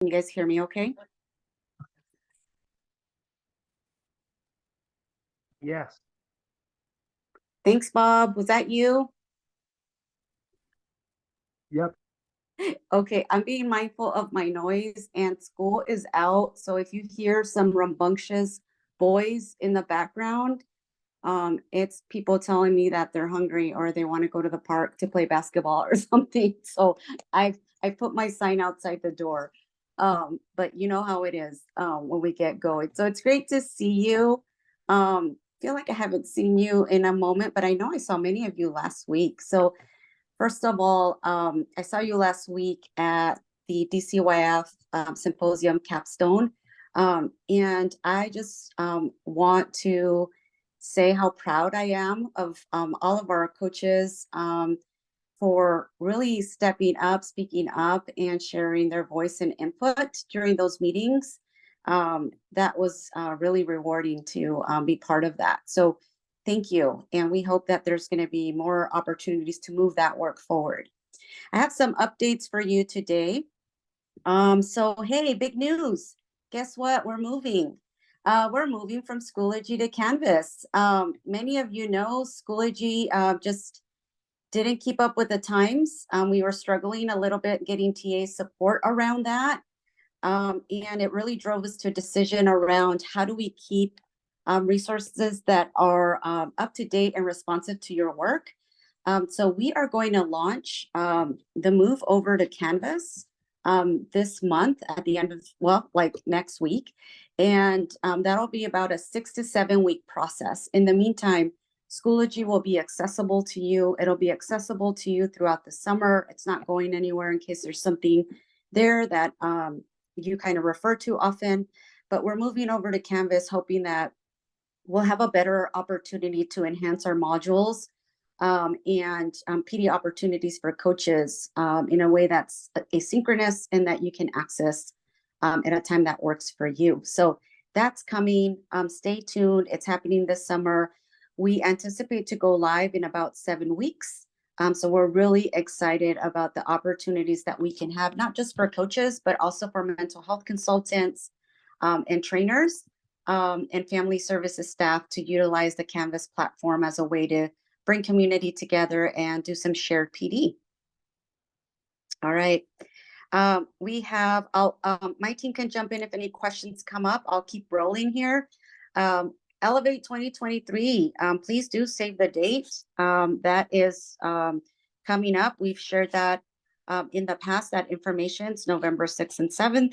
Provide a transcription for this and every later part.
Can you guys hear me okay? Yes. Thanks, Bob. Was that you? Yep. Okay, I'm being mindful of my noise and school is out. So if you hear some rambunctious boys in the background, it's people telling me that they're hungry or they want to go to the park to play basketball or something. So I put my sign outside the door. But you know how it is when we get going. So it's great to see you. Feel like I haven't seen you in a moment, but I know I saw many of you last week. So first of all, I saw you last week at the DCYF Symposium Capstone. And I just want to say how proud I am of all of our coaches for really stepping up, speaking up, and sharing their voice and input during those meetings. That was really rewarding to be part of that. So thank you. And we hope that there's going to be more opportunities to move that work forward. I have some updates for you today. So hey, big news. Guess what? We're moving from Schoology to Canvas. Many of you know Schoology just didn't keep up with the times. We were struggling a little bit getting TA support around that. And it really drove us to a decision around how do we keep resources that are up to date and responsive to your work. So we are going to launch the move over to Canvas this month at the end of, well, like next week. And that'll be about a 6 to 7 week process. In the meantime, Schoology will be accessible to you. It'll be accessible to you throughout the summer. It's not going anywhere in case there's something there that you kind of refer to often. But we're moving over to Canvas, hoping that we'll have a better opportunity to enhance our modules and PD opportunities for coaches in a way that's asynchronous and that you can access at a time that works for you. So that's coming. Stay tuned. It's happening this summer. We anticipate to go live in about 7 weeks. So we're really excited about the opportunities that we can have, not just for coaches, but also for mental health consultants and trainers and family services staff to utilize the Canvas platform as a way to bring community together and do some shared PD. All right. We have, my team can jump in if any questions come up. I'll keep rolling here. Elevate 2023, please do save the date. That is coming up. We've shared that in the past, that information. It's November 6th and 7th.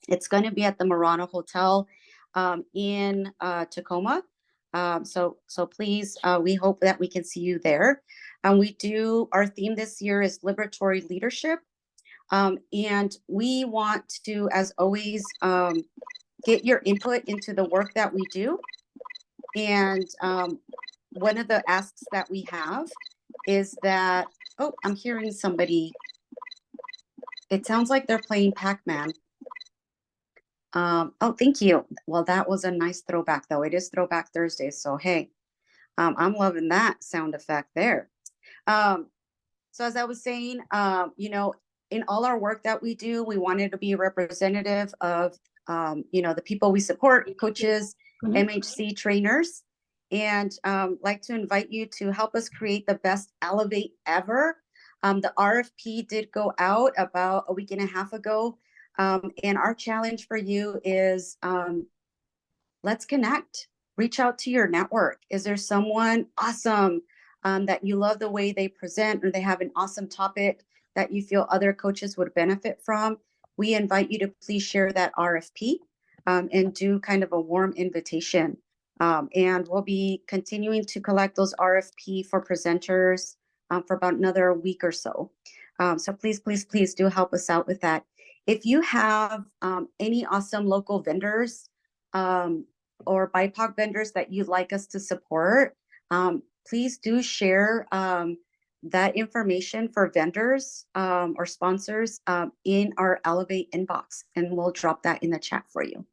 It's going to be at the Marana Hotel in Tacoma. So please, we hope that we can see you there. Our theme this year is liberatory leadership. And we want to, as always, get your input into the work that we do. And one of the asks that we have is that, oh, I'm hearing somebody. It sounds like they're playing Pac-Man. Oh, thank you. Well, that was a nice throwback, though. It is Throwback Thursday, so hey, I'm loving that sound effect there. So as I was saying, in all our work that we do, we wanted to be representative of, the people we support, coaches, MHC trainers, and like to invite you to help us create the best Elevate ever. The RFP did go out about a week and a half ago. And our challenge for you is let's connect, reach out to your network. Is there someone awesome that you love the way they present, or they have an awesome topic that you feel other coaches would benefit from? We invite you to please share that RFP and do kind of a warm invitation. And we'll be continuing to collect those RFP for presenters for about another week or so. So please, please, please do help us out with that. If you have any awesome local vendors or BIPOC vendors that you'd like us to support, please do share that information for vendors or sponsors in our Elevate inbox, and we'll drop that in the chat for you.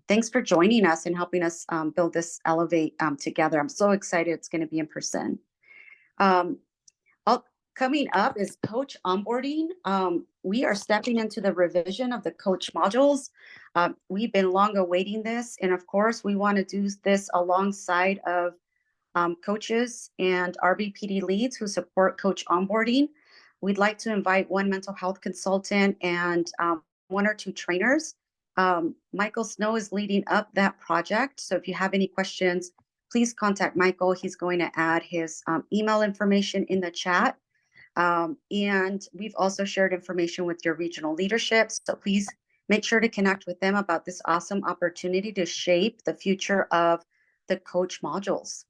Thanks for joining us and helping us build this Elevate together. I'm so excited it's going to be in person. Coming up is coach onboarding. we are stepping into the revision of the coach modules. We've been long awaiting this, and of course, we want to do this alongside of coaches and RBPD leads who support coach onboarding. We'd like to invite one mental health consultant and one or two trainers. Michael Snow is leading up that project. So if you have any questions, please contact Michael. He's going to add his email information in the chat. And we've also shared information with your regional leadership. So please make sure to connect with them about this awesome opportunity to shape the future of the coach modules.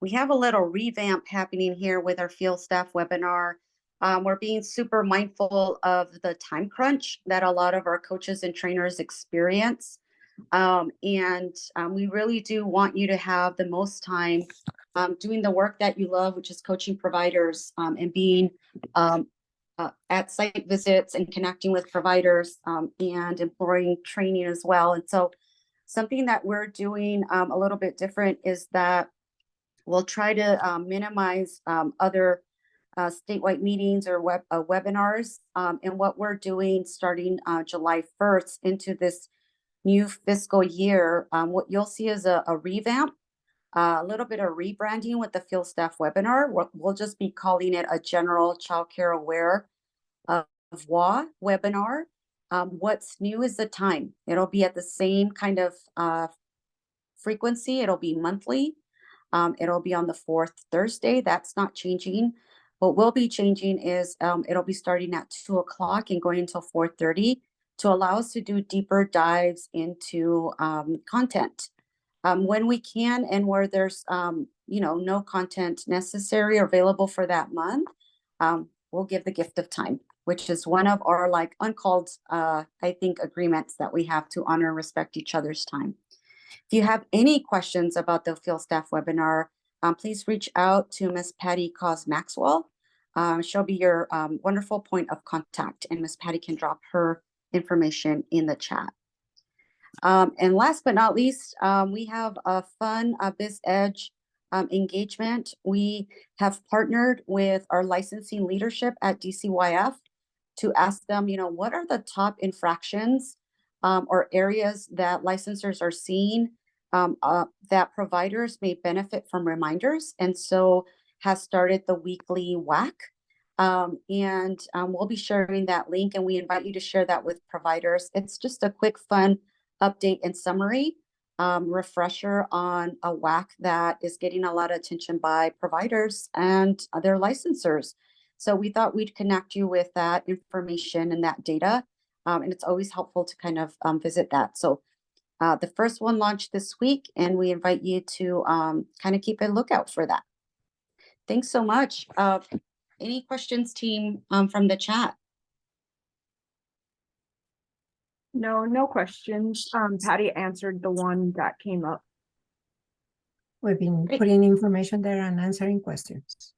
We have a little revamp happening here with our field staff webinar. We're being super mindful of the time crunch that a lot of our coaches and trainers experience. We really do want you to have the most time doing the work that you love, which is coaching providers and being at site visits and connecting with providers and employing training as well. And so something that we're doing a little bit different is that we'll try to minimize other statewide meetings or webinars. And what we're doing starting July 1st into this new fiscal year, what you'll see is a revamp, a little bit of rebranding with the field staff webinar. We'll just be calling it a general childcare aware of WA webinar. What's new is the time. It'll be at the same kind of frequency. It'll be monthly. It'll be on the fourth Thursday. That's not changing. What will be changing is it'll be starting at 2 o'clock and going until 4:30 to allow us to do deeper dives into content. When we can and where there's no content necessary or available for that month, we'll give the gift of time, which is one of our uncalled, I think, agreements that we have to honor and respect each other's time. If you have any questions about the field staff webinar, please reach out to Miss Patty Cos-Maxwell. She'll be your wonderful point of contact, and Miss Patty can drop her information in the chat. And last but not least, we have a fun BizEdge engagement. We have partnered with our licensing leadership at DCYF to ask them, what are the top infractions or areas that licensors are seeing that providers may benefit from reminders, and so has started the weekly WAC. We'll be sharing that link, and we invite you to share that with providers. It's just a quick, fun update and summary refresher on a WAC that is getting a lot of attention by providers and their licensors. So we thought we'd connect you with that information and that data. And it's always helpful to kind of visit that. So the first one launched this week, and we invite you to kind of keep a lookout for that. Thanks so much. Any questions, team, from the chat? No questions. Patty answered the one that came up. We've been putting information there and answering questions.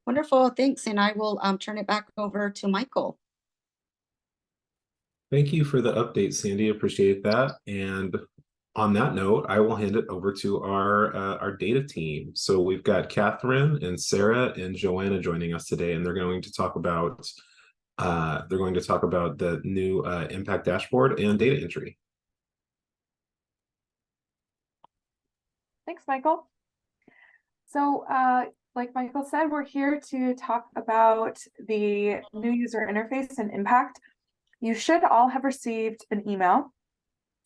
Wonderful, thanks. And I will turn it back over to Michael. Thank you for the update, Sandy. Appreciate that. And on that note, I will hand it over to our data team. So we've got Catherine and Sarah and Joanna joining us today, and they're going to talk about the new impact dashboard and data entry. Thanks, Michael. So like Michael said, we're here to talk about the new user interface and impact. You should all have received an email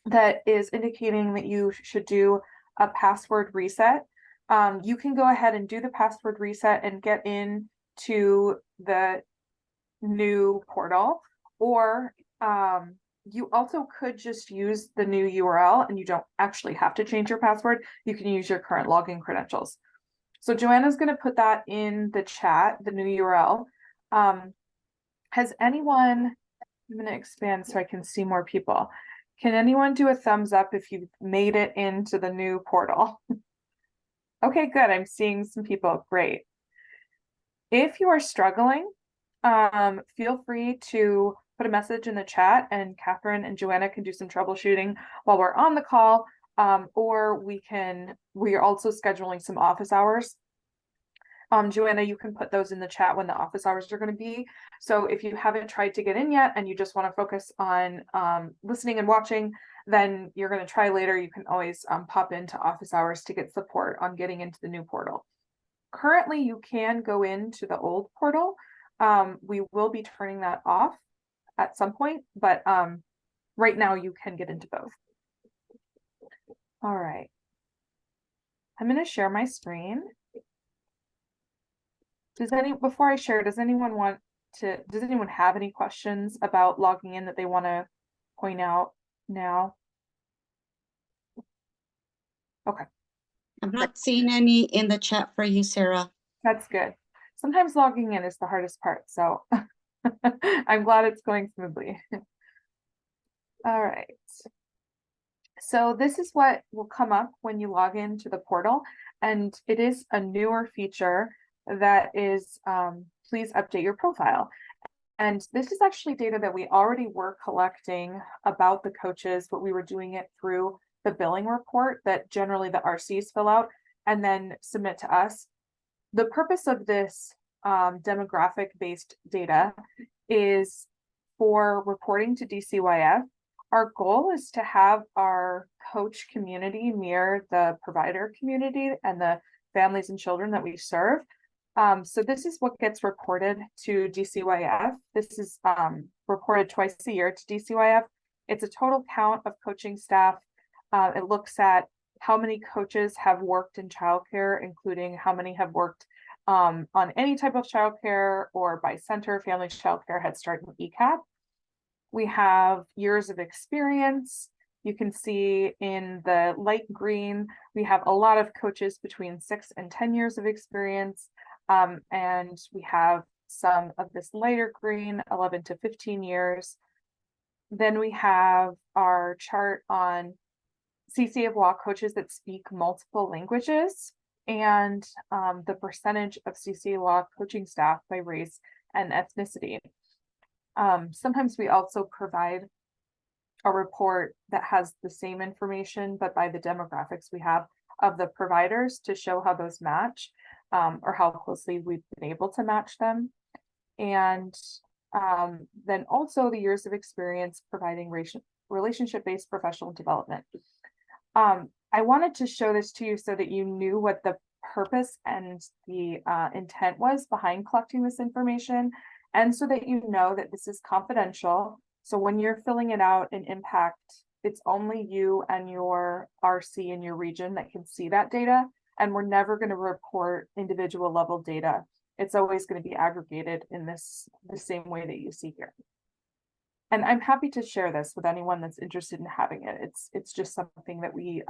that is indicating that you should do a password reset. You can go ahead and do the password reset and get into the new portal, or you also could just use the new URL and you don't actually have to change your password. You can use your current login credentials. So Joanna's going to put that in the chat, the new URL. Has anyone, I'm going to expand so I can see more people. Can anyone do a thumbs up if you've made it into the new portal? Okay, good. I'm seeing some people. Great. If you are struggling, feel free to put a message in the chat, and Catherine and Joanna can do some troubleshooting while we're on the call, or we are also scheduling some office hours Joanna, you can put those in the chat when the office hours are going to be. So if you haven't tried to get in yet and you just want to focus on listening and watching, then you're going to try later. You can always pop into office hours to get support on getting into the new portal. Currently, you can go into the old portal. We will be turning that off at some point, but right now you can get into both. All right. I'm going to share my screen. Before I share, does anyone have any questions about logging in that they want to point out now? Okay. I'm not seeing any in the chat for you, Sarah. That's good. Sometimes logging in is the hardest part, so I'm glad it's going smoothly. All right. So this is what will come up when you log into the portal, and it is a newer feature that is, please update your profile. And this is actually data that we already were collecting about the coaches, but we were doing it through the billing report that generally the RCs fill out and then submit to us. The purpose of this demographic-based data is for reporting to DCYF. Our goal is to have our coach community mirror the provider community and the families and children that we serve. So this is what gets reported to DCYF. This is reported twice a year to DCYF. It's a total count of coaching staff. It looks at how many coaches have worked in childcare, including how many have worked on any type of childcare or by center, family childcare, Head Start, and ECAP. We have years of experience. You can see in the light green, we have a lot of coaches between 6 and 10 years of experience. And we have some of this lighter green, 11 to 15 years. Then we have our chart on CCA of Law coaches that speak multiple languages and the percentage of CCA Law coaching staff by race and ethnicity. Sometimes we also provide a report that has the same information, but by the demographics we have of the providers to show how those match. Or how closely we've been able to match them. And then also the years of experience providing relationship-based professional development. I wanted to show this to you so that you knew what the purpose and the intent was behind collecting this information, and so that you know that this is confidential. So when you're filling it out in Impact, it's only you and your RC in your region that can see that data. And we're never going to report individual level data. It's always going to be aggregated in the same way that you see here. And I'm happy to share this with anyone that's interested in having it. It's just something that we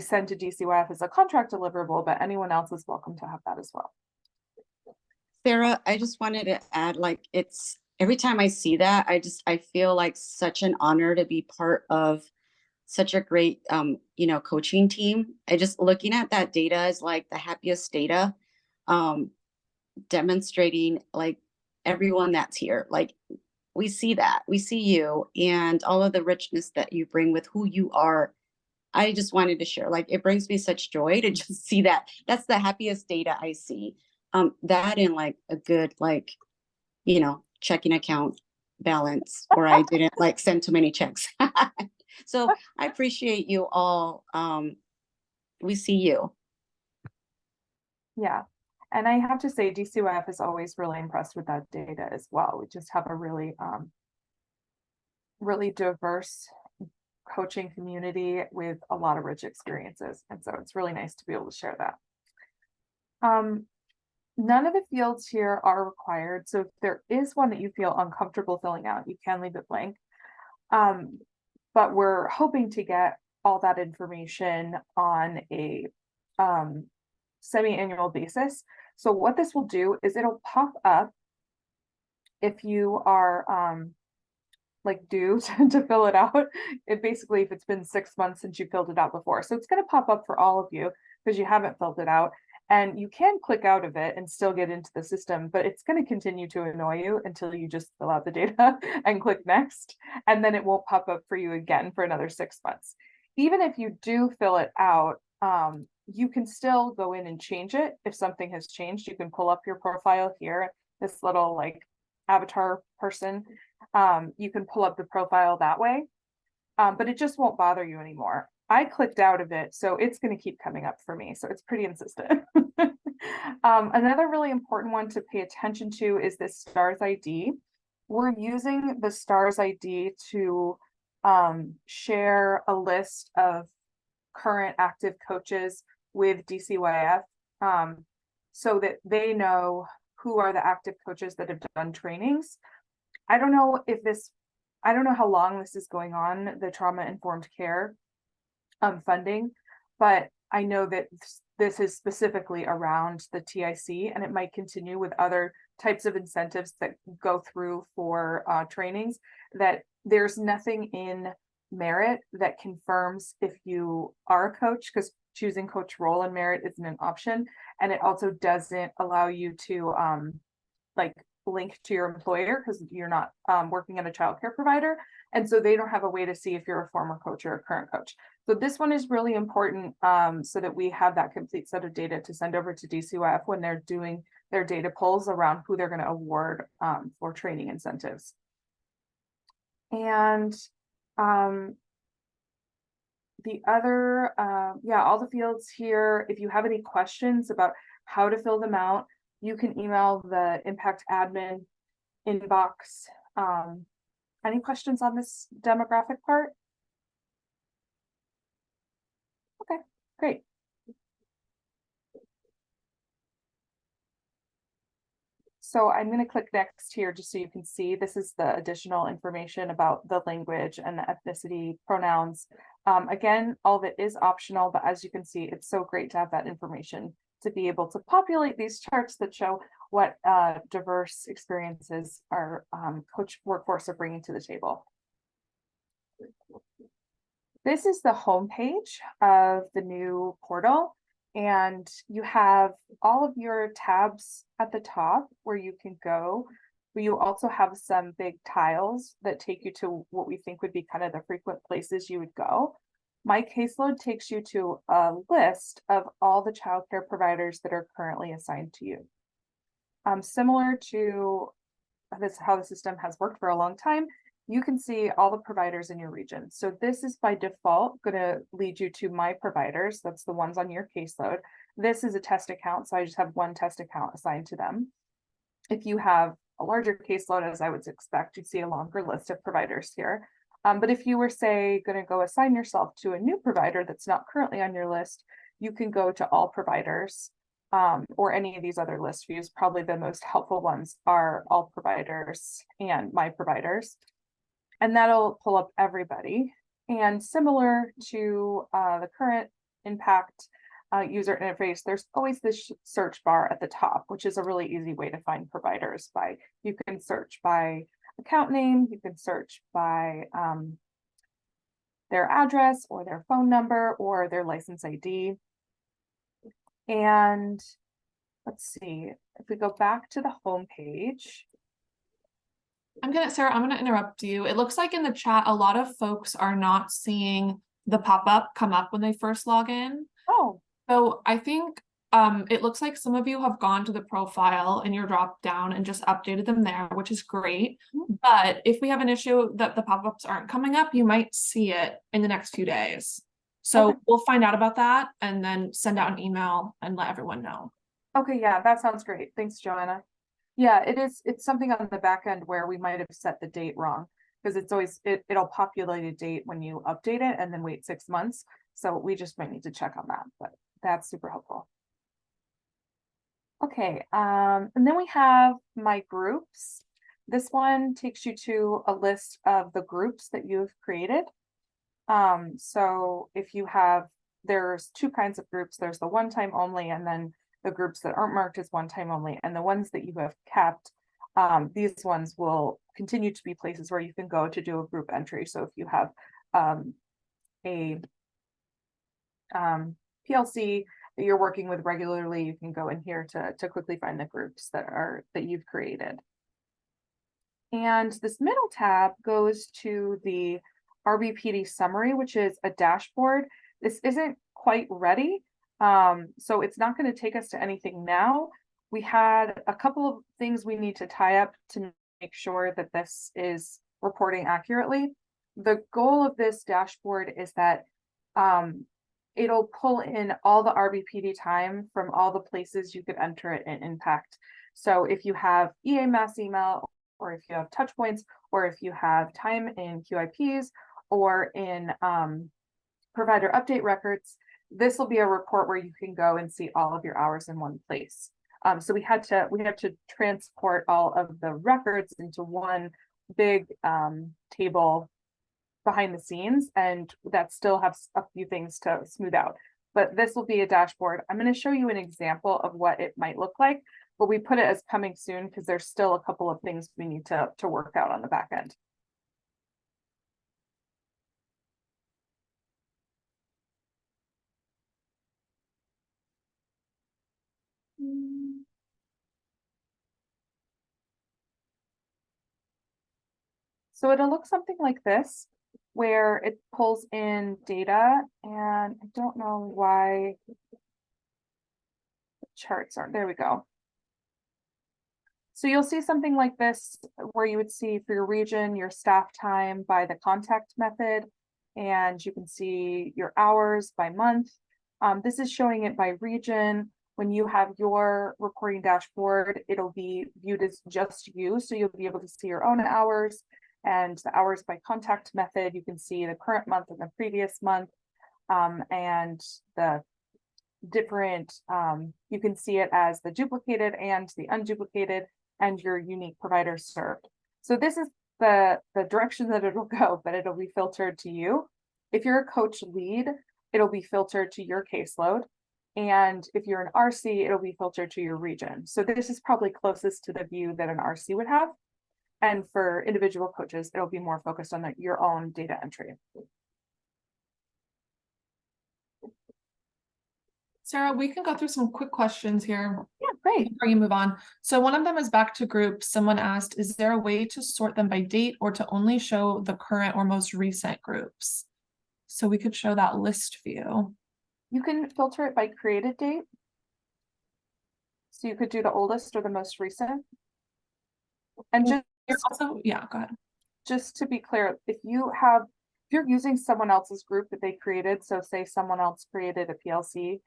send to DCYF as a contract deliverable, but anyone else is welcome to have that as well. Sarah, I just wanted to add, like, it's every time I see that, I feel like such an honor to be part of such a great, coaching team. I just looking at that data is like the happiest data, demonstrating like everyone that's here. Like we see that, we see you and all of the richness that you bring with who you are. I just wanted to share, like, it brings me such joy to just see that. That's the happiest data I see. That in like a good, like, checking account balance, or I didn't like send too many checks. So I appreciate you all. We see you. Yeah. And I have to say, DCYF is always really impressed with that data as well. We just have a really, really diverse coaching community with a lot of rich experiences. And so it's really nice to be able to share that. None of the fields here are required. So if there is one that you feel uncomfortable filling out, you can leave it blank. But we're hoping to get all that information on a semi-annual basis. So what this will do is it'll pop up if you are due to fill it out. It basically, if it's been 6 months since you filled it out before. So it's going to pop up for all of you because you haven't filled it out. And you can click out of it and still get into the system, but it's going to continue to annoy you until you just fill out the data and click next. And then it won't pop up for you again for another 6 months. Even if you do fill it out, you can still go in and change it if something has changed. You can pull up your profile here, this little like avatar person. You can pull up the profile that way, but it just won't bother you anymore. I clicked out of it, so it's going to keep coming up for me. So it's pretty insistent. Another really important one to pay attention to is this STARS ID. We're using the STARS ID to share a list of current active coaches with DCYF, so that they know who are the active coaches that have done trainings. I don't know how long this is going on, the trauma-informed care funding, but I know that this is specifically around the TIC, and it might continue with other types of incentives that go through for trainings, that there's nothing in Merit that confirms if you are a coach, because choosing coach role in Merit isn't an option, and it also doesn't allow you to like link to your employer because you're not working at a childcare provider, and so they don't have a way to see if you're a former coach or a current coach. So this one is really important, so that we have that complete set of data to send over to DCYF when they're doing their data polls around who they're going to award for training incentives. And the other, all the fields here, if you have any questions about how to fill them out, you can email the Impact admin inbox. Any questions on this demographic part? Okay, great. So I'm going to click next here just so you can see this is the additional information about the language and the ethnicity pronouns. Again, all of it is optional, but as you can see, it's so great to have that information to be able to populate these charts that show what diverse experiences our coach workforce are bringing to the table. This is the homepage of the new portal, and you have all of your tabs at the top where you can go. You also have some big tiles that take you to what we think would be kind of the frequent places you would go. My caseload takes you to a list of all the childcare providers that are currently assigned to you. Similar to how the system has worked for a long time, you can see all the providers in your region. So this is by default going to lead you to my providers. That's the ones on your caseload. This is a test account, so I just have one test account assigned to them. If you have a larger caseload, as I would expect, you'd see a longer list of providers here. But if you were, say, going to go assign yourself to a new provider that's not currently on your list, you can go to all providers, or any of these other list views. Probably the most helpful ones are all providers and my providers. And that'll pull up everybody. And similar to the current Impact user interface, there's always this search bar at the top, which is a really easy way to find providers. You can search by account name, you can search by their address or their phone number or their license ID. And let's see, if we go back to the home page. Sarah, I'm gonna interrupt you. It looks like in the chat, a lot of folks are not seeing the pop-up come up when they first log in. Oh. So I think it looks like some of you have gone to the profile and you're dropped down and just updated them there, which is great. But if we have an issue that the pop-ups aren't coming up, you might see it in the next few days. So we'll find out about that and then send out an email and let everyone know. Okay, yeah, that sounds great. Thanks, Joanna. Yeah, it's something on the back end where we might have set the date wrong, because it's always, it'll populate a date when you update it and then wait 6 months. So we just might need to check on that, but that's super helpful. Okay, and then we have my groups. This one takes you to a list of the groups that you've created. So if you have, there's two kinds of groups. There's the one time only, and then the groups that aren't marked as one time only, and the ones that you have kept, these ones will continue to be places where you can go to do a group entry. So if you have a PLC that you're working with regularly, you can go in here to quickly find the groups that you've created. And this middle tab goes to the RBPD summary, which is a dashboard. This isn't quite ready, So it's not going to take us to anything now. We had a couple of things we need to tie up to make sure that this is reporting accurately. The goal of this dashboard is that it'll pull in all the RBPD time from all the places you could enter it in Impact. So if you have EA mass email, or if you have touch points, or if you have time in QIPs, or in provider update records, this will be a report where you can go and see all of your hours in one place. So we had to transport all of the records into one big table behind the scenes, and that still has a few things to smooth out. But this will be a dashboard. I'm going to show you an example of what it might look like, but we put it as coming soon because there's still a couple of things we need to work out on the back end. So it'll look something like this, where it pulls in data, and I don't know why the charts aren't, there we go. So you'll see something like this, where you would see for your region, your staff time by the contact method, and you can see your hours by month. This is showing it by region. When you have your reporting dashboard, it'll be viewed as just you, so you'll be able to see your own hours. And the hours by contact method, you can see the current month and the previous month, and the different, you can see it as the duplicated and the unduplicated and your unique providers served. So this is the direction that it'll go, but it'll be filtered to you. If you're a coach lead, it'll be filtered to your caseload. And if you're an RC, it'll be filtered to your region. So this is probably closest to the view that an RC would have. And for individual coaches, it'll be more focused on your own data entry. Sarah, we can go through some quick questions here. Yeah, great. Before you move on. So one of them is back to groups. Someone asked, is there a way to sort them by date or to only show the current or most recent groups? So we could show that list view. You can filter it by created date. So you could do the oldest or the most recent. And just Also, yeah, go ahead. Just to be clear, if you're using someone else's group that they created, so say someone else created a PLC,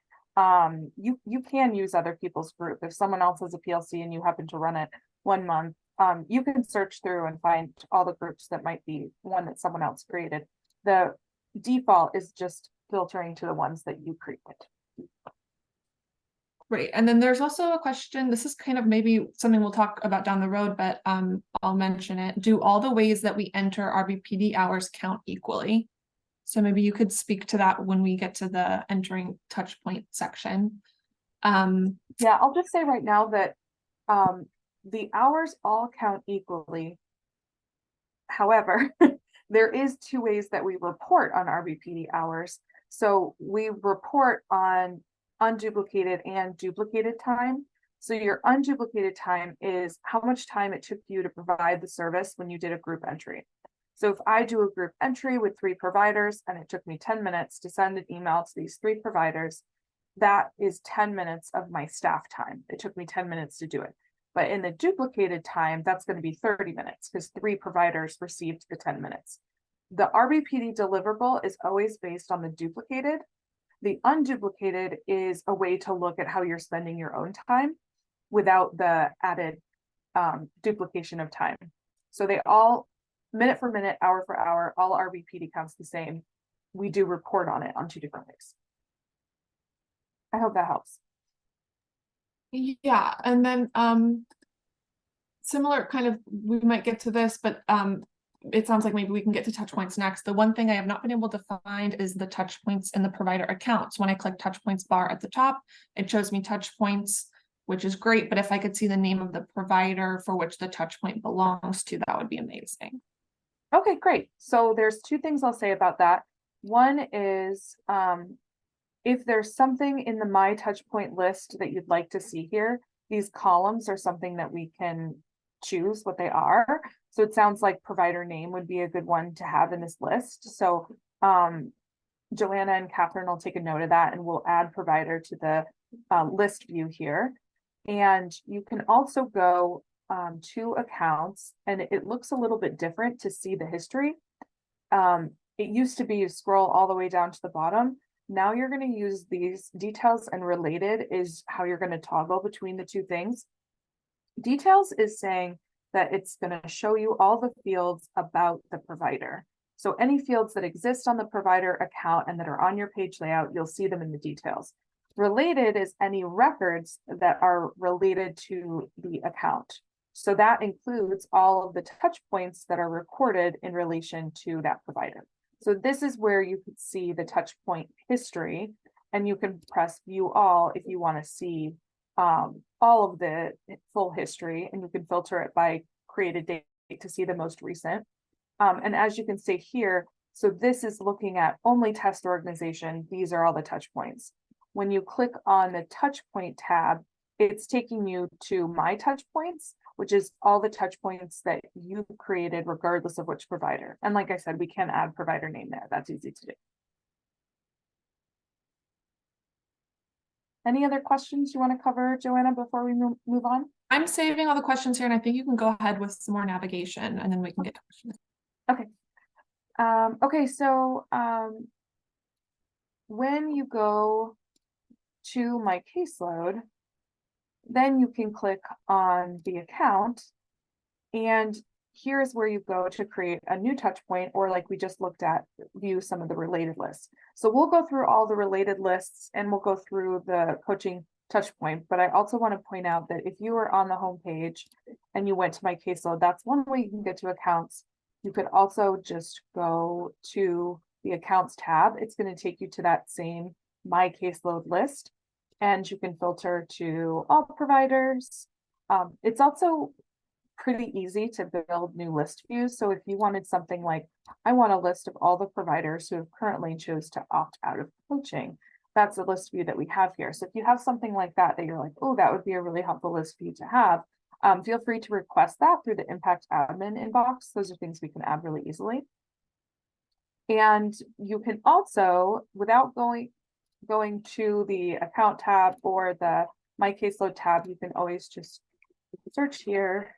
you can use other people's group. If someone else has a PLC and you happen to run it 1 month, you can search through and find all the groups that might be one that someone else created. The default is just filtering to the ones that you created. Great. And then there's also a question, this is kind of maybe something we'll talk about down the road, but I'll mention it. Do all the ways that we enter RBPD hours count equally? So maybe you could speak to that when we get to the entering touch point section. Yeah, I'll just say right now that the hours all count equally. However, there is 2 ways that we report on RBPD hours. So we report on unduplicated and duplicated time. So your unduplicated time is how much time it took you to provide the service when you did a group entry. So if I do a group entry with 3 providers and it took me 10 minutes to send an email to these 3 providers, that is 10 minutes of my staff time. It took me 10 minutes to do it. But in the duplicated time, that's going to be 30 minutes because 3 providers received the 10 minutes. The RBPD deliverable is always based on the duplicated. The unduplicated is a way to look at how you're spending your own time without the added duplication of time. So they all, minute for minute, hour for hour, all RBPD counts the same. We do report on it on 2 different ways. I hope that helps. Yeah, and then similar kind of, we might get to this, but it sounds like maybe we can get to touch points next. The one thing I have not been able to find is the touch points in the provider accounts. When I click touch points bar at the top, it shows me touch points, which is great. But if I could see the name of the provider for which the touch point belongs to, that would be amazing. Okay, great. So there's 2 things I'll say about that. One is if there's something in the My Touchpoint list that you'd like to see here, these columns are something that we can choose what they are. So it sounds like provider name would be a good one to have in this list. So Joanna and Catherine will take a note of that, and we'll add provider to the list view here. And you can also go to accounts, and it looks a little bit different to see the history. It used to be you scroll all the way down to the bottom. Now you're going to use these details, and related is how you're going to toggle between the two things. Details is saying that it's going to show you all the fields about the provider. So any fields that exist on the provider account and that are on your page layout, you'll see them in the details. Related is any records that are related to the account. So that includes all of the touch points that are recorded in relation to that provider. So this is where you could see the touch point history, and you can press view all if you want to see all of the full history, and you can filter it by created date to see the most recent. And as you can see here, so this is looking at only test organization. These are all the touch points. When you click on the touch point tab, it's taking you to my touch points, which is all the touch points that you created regardless of which provider. And like I said, we can add provider name there. That's easy to do. Any other questions you want to cover, Joanna, before we move on? I'm saving all the questions here, and I think you can go ahead with some more navigation, and then we can get to questions. Okay. Okay, so when you go to my caseload, then you can click on the account, and here's where you go to create a new touch point, or like we just looked at, view some of the related lists. So we'll go through all the related lists, and we'll go through the coaching touch point. But I also want to point out that if you were on the home page and you went to my caseload, that's one way you can get to accounts. You could also just go to the accounts tab. It's going to take you to that same my caseload list, and you can filter to all providers. It's also pretty easy to build new list views. So if you wanted something like, I want a list of all the providers who have currently chose to opt out of coaching, that's a list view that we have here. So if you have something like that, that you're like, oh, that would be a really helpful list view to have, feel free to request that through the Impact admin inbox. Those are things we can add really easily. And you can also, without going to the account tab or the My Caseload tab, you can always just search here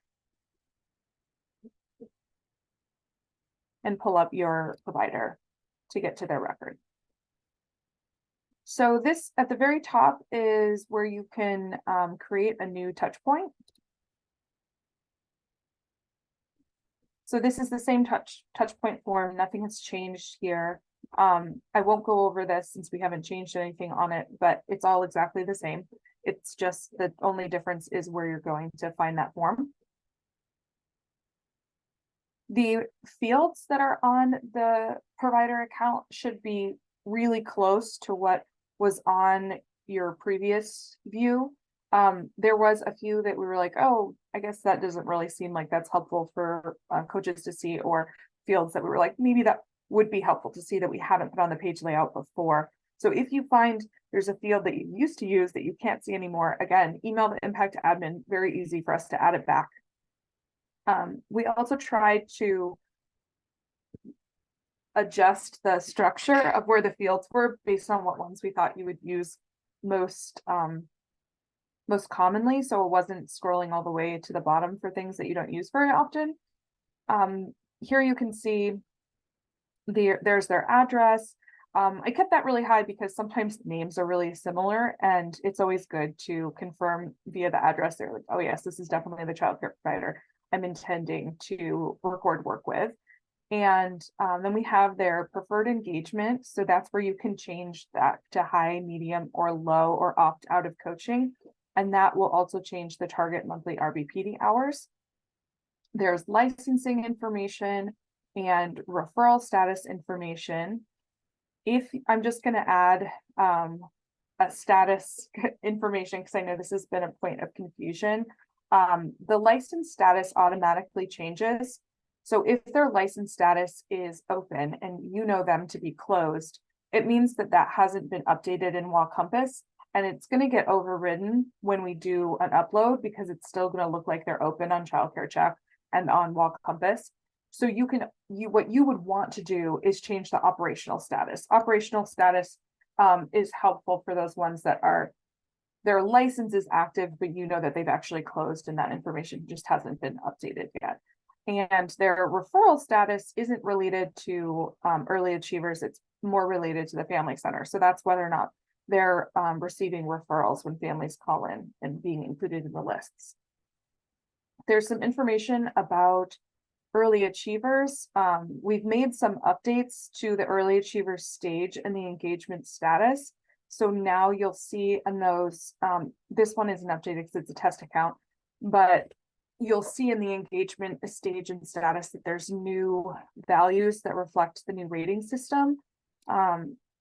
and pull up your provider to get to their record. So this at the very top is where you can create a new touch point. So this is the same touch point form. Nothing has changed here. I won't go over this since we haven't changed anything on it, but it's all exactly the same. It's just the only difference is where you're going to find that form. The fields that are on the provider account should be really close to what was on your previous view. There was a few that we were like, oh, I guess that doesn't really seem like that's helpful for coaches to see, or fields that we were like, maybe that would be helpful to see that we haven't put on the page layout before. So if you find there's a field that you used to use that you can't see anymore, again, email the Impact admin, very easy for us to add it back. We also tried to adjust the structure of where the fields were based on what ones we thought you would use most commonly, so it wasn't scrolling all the way to the bottom for things that you don't use very often. Here you can see there's their address. I kept that really high because sometimes names are really similar, and it's always good to confirm via the address. They're like, oh yes, this is definitely the childcare provider I'm intending to record work with. And then we have their preferred engagement. So that's where you can change that to high, medium, or low, or opt out of coaching. And that will also change the target monthly RBPD hours. There's licensing information and referral status information. If I'm just going to add a status information, because I know this has been a point of confusion. The license status automatically changes. So if their license status is open and you know them to be closed, it means that that hasn't been updated in WellCompass, and it's going to get overridden when we do an upload because it's still going to look like they're open on Childcare Check and on WellCompass. So what you would want to do is change the operational status. Operational status is helpful for those ones that are, their license is active, but you know that they've actually closed and that information just hasn't been updated yet. And their referral status isn't related to early achievers, it's more related to the family center. So that's whether or not they're receiving referrals when families call in and being included in the lists. There's some information about early achievers. We've made some updates to the early achievers stage and the engagement status. So now you'll see in those, this one isn't updated because it's a test account, but you'll see in the engagement stage and status that there's new values that reflect the new rating system.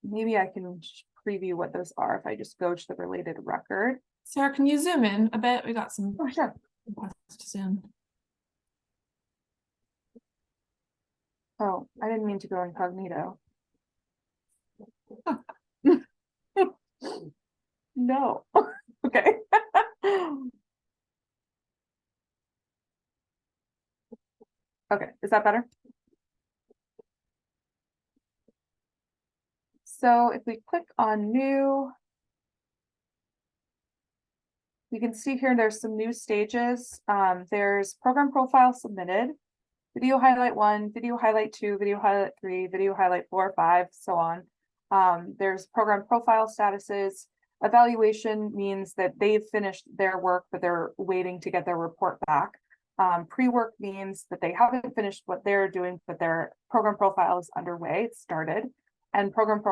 Maybe I can preview what those are if I just go to the related record. Sarah, can you zoom in a bit? We got some Oh, sure. requests to zoom. Oh, I didn't mean to go incognito. No. Okay. Okay, is that better? So if we click on new, you can see here there's some new stages. There's program profile submitted, video highlight 1, video highlight 2, video highlight 3, video highlight 4, 5, so on. There's program profile statuses. Evaluation means that they've finished their work, but they're waiting to get their report back. Pre-work means that they haven't finished what they're doing, but their program profile is underway, it's started. And program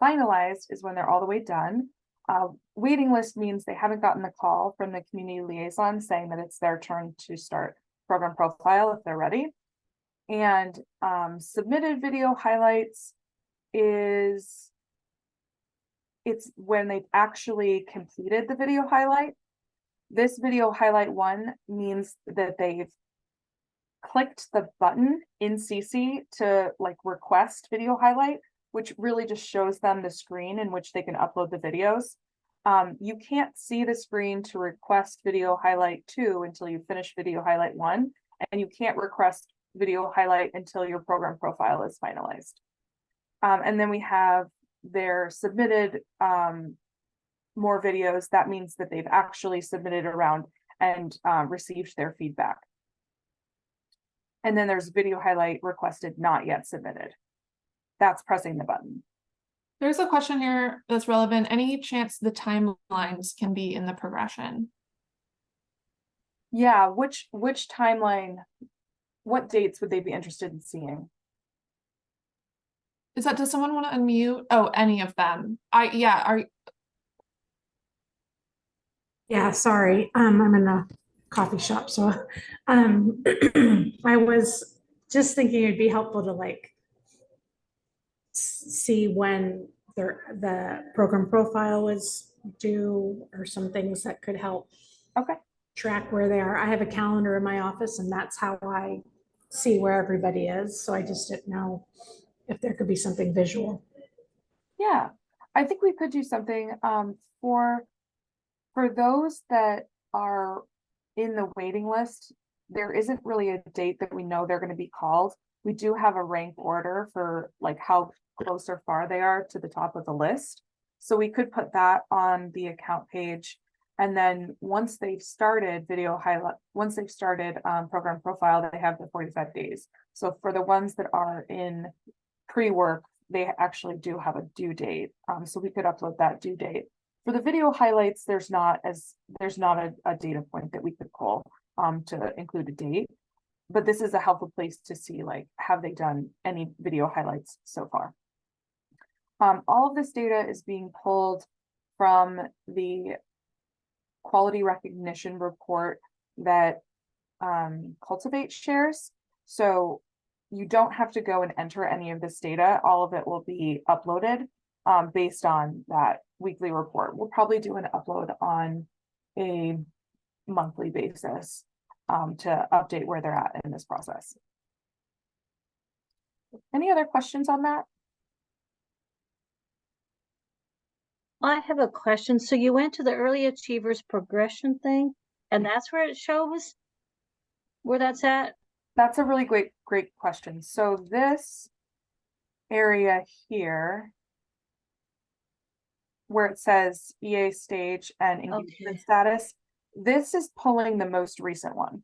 finalized is when they're all the way done. Waiting list means they haven't gotten the call from the community liaison saying that it's their turn to start program profile if they're ready. And submitted video highlights is, it's when they've actually completed the video highlight. This video highlight 1 means that they've clicked the button in CC to like request video highlight, which really just shows them the screen in which they can upload the videos. You can't see the screen to request video highlight 2 until you finish video highlight 1, and you can't request video highlight until your program profile is finalized. And then we have their submitted more videos. That means that they've actually submitted around and received their feedback. And then there's video highlight requested, not yet submitted. That's pressing the button. There's a question here that's relevant. Any chance the timelines can be in the progression? Yeah, which timeline, what dates would they be interested in seeing? Is that, does someone want to unmute? Oh, any of them. Yeah, sorry. I'm in a coffee shop, so I was just thinking it'd be helpful to like see when the program profile was due or some things that could help Okay. track where they are. I have a calendar in my office and that's how I see where everybody is. So I just didn't know if there could be something visual. Yeah, I think we could do something for those that are in the waiting list. There isn't really a date that we know they're going to be called. We do have a rank order for like how close or far they are to the top of the list. So we could put that on the account page. And then once they've started video highlight, once they've started program profile, they have the 45 days. So for the ones that are in pre-work, they actually do have a due date. So we could upload that due date. For the video highlights, there's not a data point that we could pull to include a date. But this is a helpful place to see, like, have they done any video highlights so far? All of this data is being pulled from the quality recognition report that Cultivate shares. So you don't have to go and enter any of this data. All of it will be uploaded based on that weekly report. We'll probably do an upload on a monthly basis to update where they're at in this process. Any other questions on that? I have a question. So you went to the early achievers progression thing, and that's where it shows where that's at? That's a really great question. So this area here, where it says EA stage and engagement Okay. status, this is pulling the most recent one.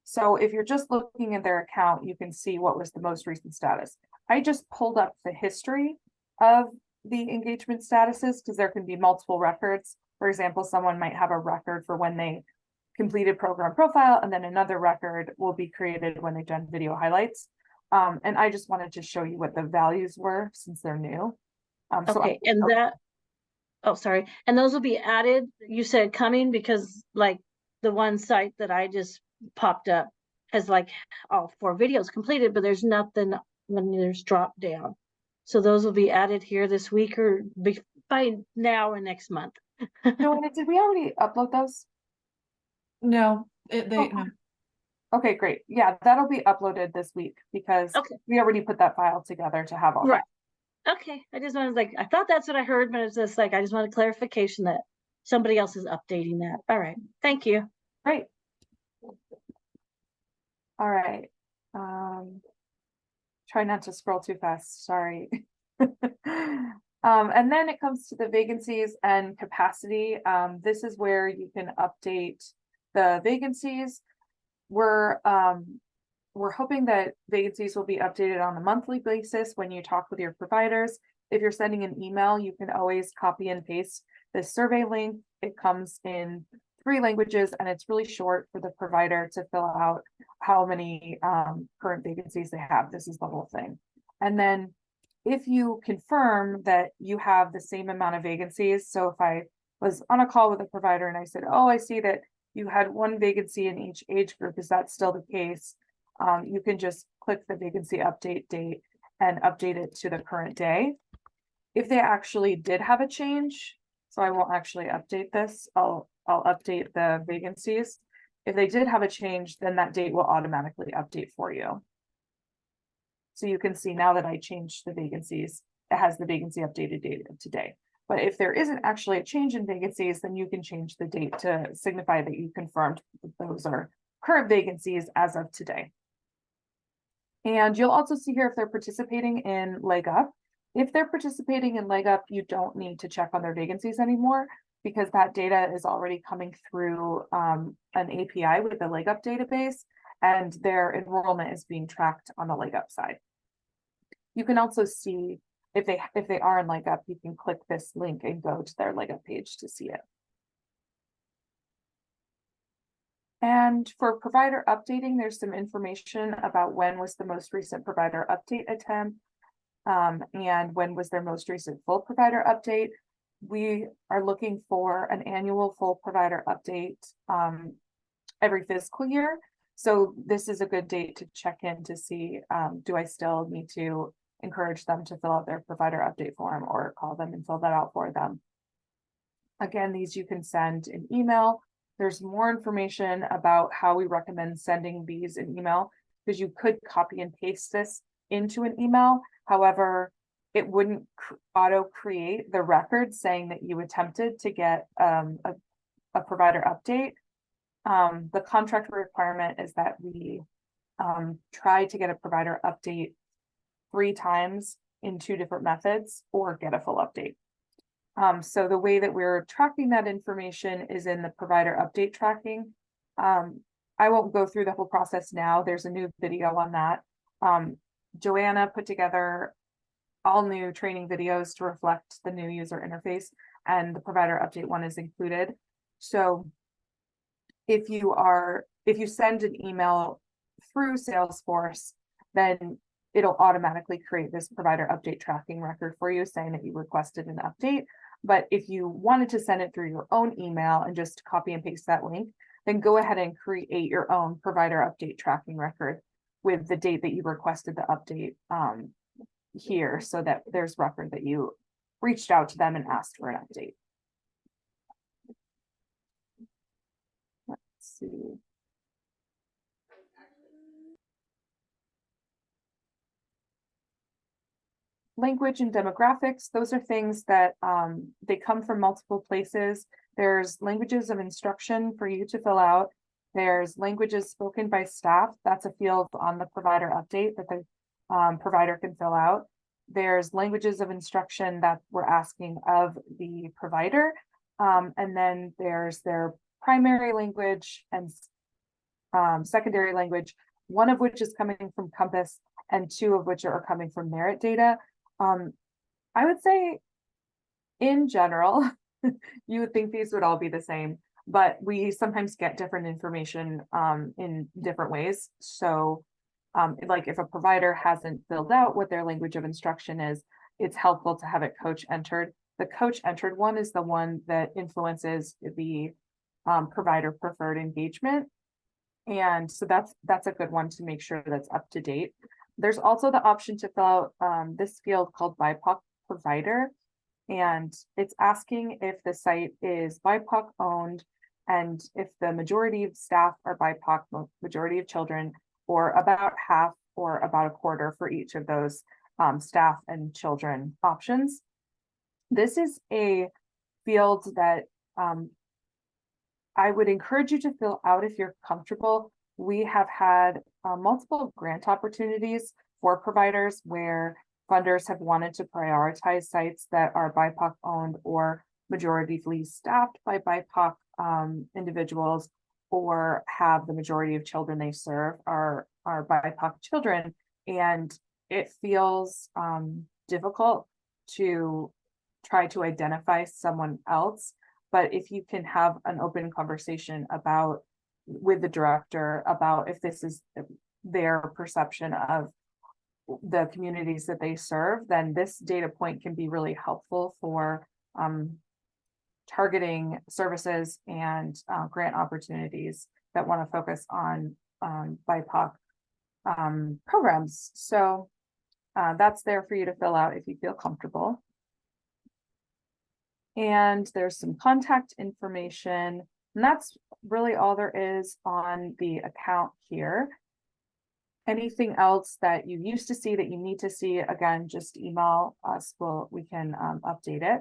So if you're just looking at their account, you can see what was the most recent status. I just pulled up the history of the engagement statuses because there can be multiple records. For example, someone might have a record for when they completed program profile, and then another record will be created when they've done video highlights. And I just wanted to show you what the values were since they're new. Okay, and that, oh, sorry, and those will be added, you said coming, because like the one site that I just popped up has like all 4 videos completed, but there's nothing when there's drop down. So those will be added here this week or by now or next month. Joanna, did we already upload those? No, Oh. no. Okay, great. Yeah, that'll be uploaded this week because Okay. we already put that file together to have all Right. Okay, I just wanted, like, I thought that's what I heard, but it's just like, I just wanted clarification that somebody else is updating that. All right, thank you. Great. All right. Try not to scroll too fast, sorry. And then it comes to the vacancies and capacity. This is where you can update the vacancies. We're hoping that vacancies will be updated on a monthly basis when you talk with your providers. If you're sending an email, you can always copy and paste this survey link. It comes in 3 languages and it's really short for the provider to fill out how many current vacancies they have. This is the whole thing. And then if you confirm that you have the same amount of vacancies, so if I was on a call with a provider and I said, oh, I see that you had 1 vacancy in each age group, is that still the case? You can just click the vacancy update date and update it to the current day. If they actually did have a change, so I won't actually update this, I'll update the vacancies. If they did have a change, then that date will automatically update for you. So you can see now that I changed the vacancies, it has the vacancy updated date of today. But if there isn't actually a change in vacancies, then you can change the date to signify that you confirmed that those are current vacancies as of today. And you'll also see here if they're participating in Leg Up. If they're participating in Leg Up, you don't need to check on their vacancies anymore because that data is already coming through an API with the Leg Up database, and their enrollment is being tracked on the Leg Up side. You can also see if they are in Leg Up, you can click this link and go to their Leg Up page to see it. And for provider updating, there's some information about when was the most recent provider update attempt, and when was their most recent full provider update. We are looking for an annual full provider update every fiscal year. So this is a good date to check in to see, do I still need to encourage them to fill out their provider update form or call them and fill that out for them. Again, these you can send an email. There's more information about how we recommend sending these in email because you could copy and paste this into an email. However, it wouldn't auto create the record saying that you attempted to get a provider update. The contract requirement is that we try to get a provider update 3 times in 2 different methods or get a full update. So the way that we're tracking that information is in the provider update tracking. I won't go through the whole process now. There's a new video on that. Joanna put together all new training videos to reflect the new user interface, and the provider update one is included. So if you send an email through Salesforce, then it'll automatically create this provider update tracking record for you saying that you requested an update. But if you wanted to send it through your own email and just copy and paste that link, then go ahead and create your own provider update tracking record with the date that you requested the update here, so that there's record that you reached out to them and asked for an update. Let's see. Language and demographics, those are things that they come from multiple places. There's languages of instruction for you to fill out. There's languages spoken by staff. That's a field on the provider update that the provider can fill out. There's languages of instruction that we're asking of the provider. And then there's their primary language and secondary language, one of which is coming from Compass and two of which are coming from Merit data. I would say in general, you would think these would all be the same, but we sometimes get different information in different ways. So like if a provider hasn't filled out what their language of instruction is, it's helpful to have it coach entered. The coach entered one is the one that influences the provider preferred engagement. And so that's a good one to make sure that's up to date. There's also the option to fill out this field called BIPOC provider. And it's asking if the site is BIPOC owned and if the majority of staff are BIPOC, majority of children, or about half or about a quarter for each of those staff and children options. This is a field that I would encourage you to fill out if you're comfortable. We have had multiple grant opportunities for providers where funders have wanted to prioritize sites that are BIPOC owned or majoritively staffed by BIPOC individuals, or have the majority of children they serve are BIPOC children. And it feels difficult to try to identify someone else. But if you can have an open conversation with the director about if this is their perception of the communities that they serve, then this data point can be really helpful for targeting services and grant opportunities that want to focus on BIPOC programs. So that's there for you to fill out if you feel comfortable. And there's some contact information, and that's really all there is on the account here. Anything else that you used to see that you need to see, again, just email us, we can update it.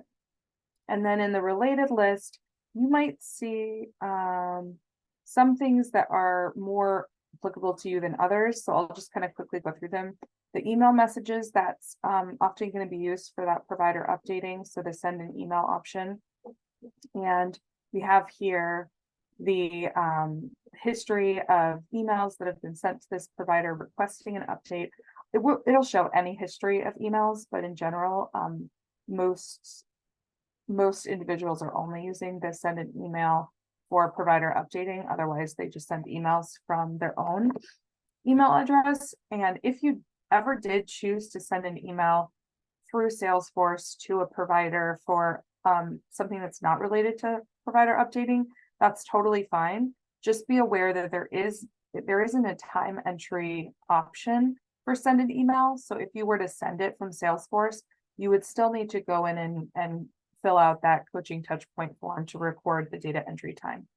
And then in the related list, you might see some things that are more applicable to you than others. So I'll just kind of quickly go through them. The email messages, that's often going to be used for that provider updating. So the send an email option. And we have here the history of emails that have been sent to this provider requesting an update. It'll show any history of emails, but in general, most individuals are only using the send an email for provider updating. Otherwise, they just send emails from their own email address. And if you ever did choose to send an email through Salesforce to a provider for something that's not related to provider updating, that's totally fine. Just be aware that there isn't a time entry option for send an email. So if you were to send it from Salesforce, you would still need to go in and fill out that coaching touch point form to record the data entry time.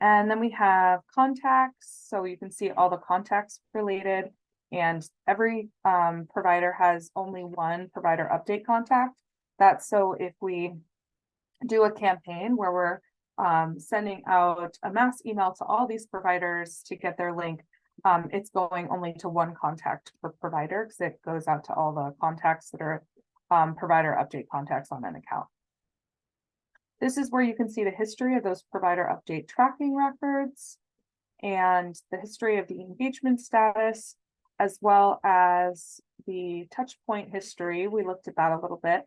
And then we have contacts. So you can see all the contacts related, and every provider has only one provider update contact. That's so if we do a campaign where we're sending out a mass email to all these providers to get their link, it's going only to one contact per provider because it goes out to all the contacts that are provider update contacts on an account. This is where you can see the history of those provider update tracking records and the history of the engagement status, as well as the touch point history. We looked at that a little bit.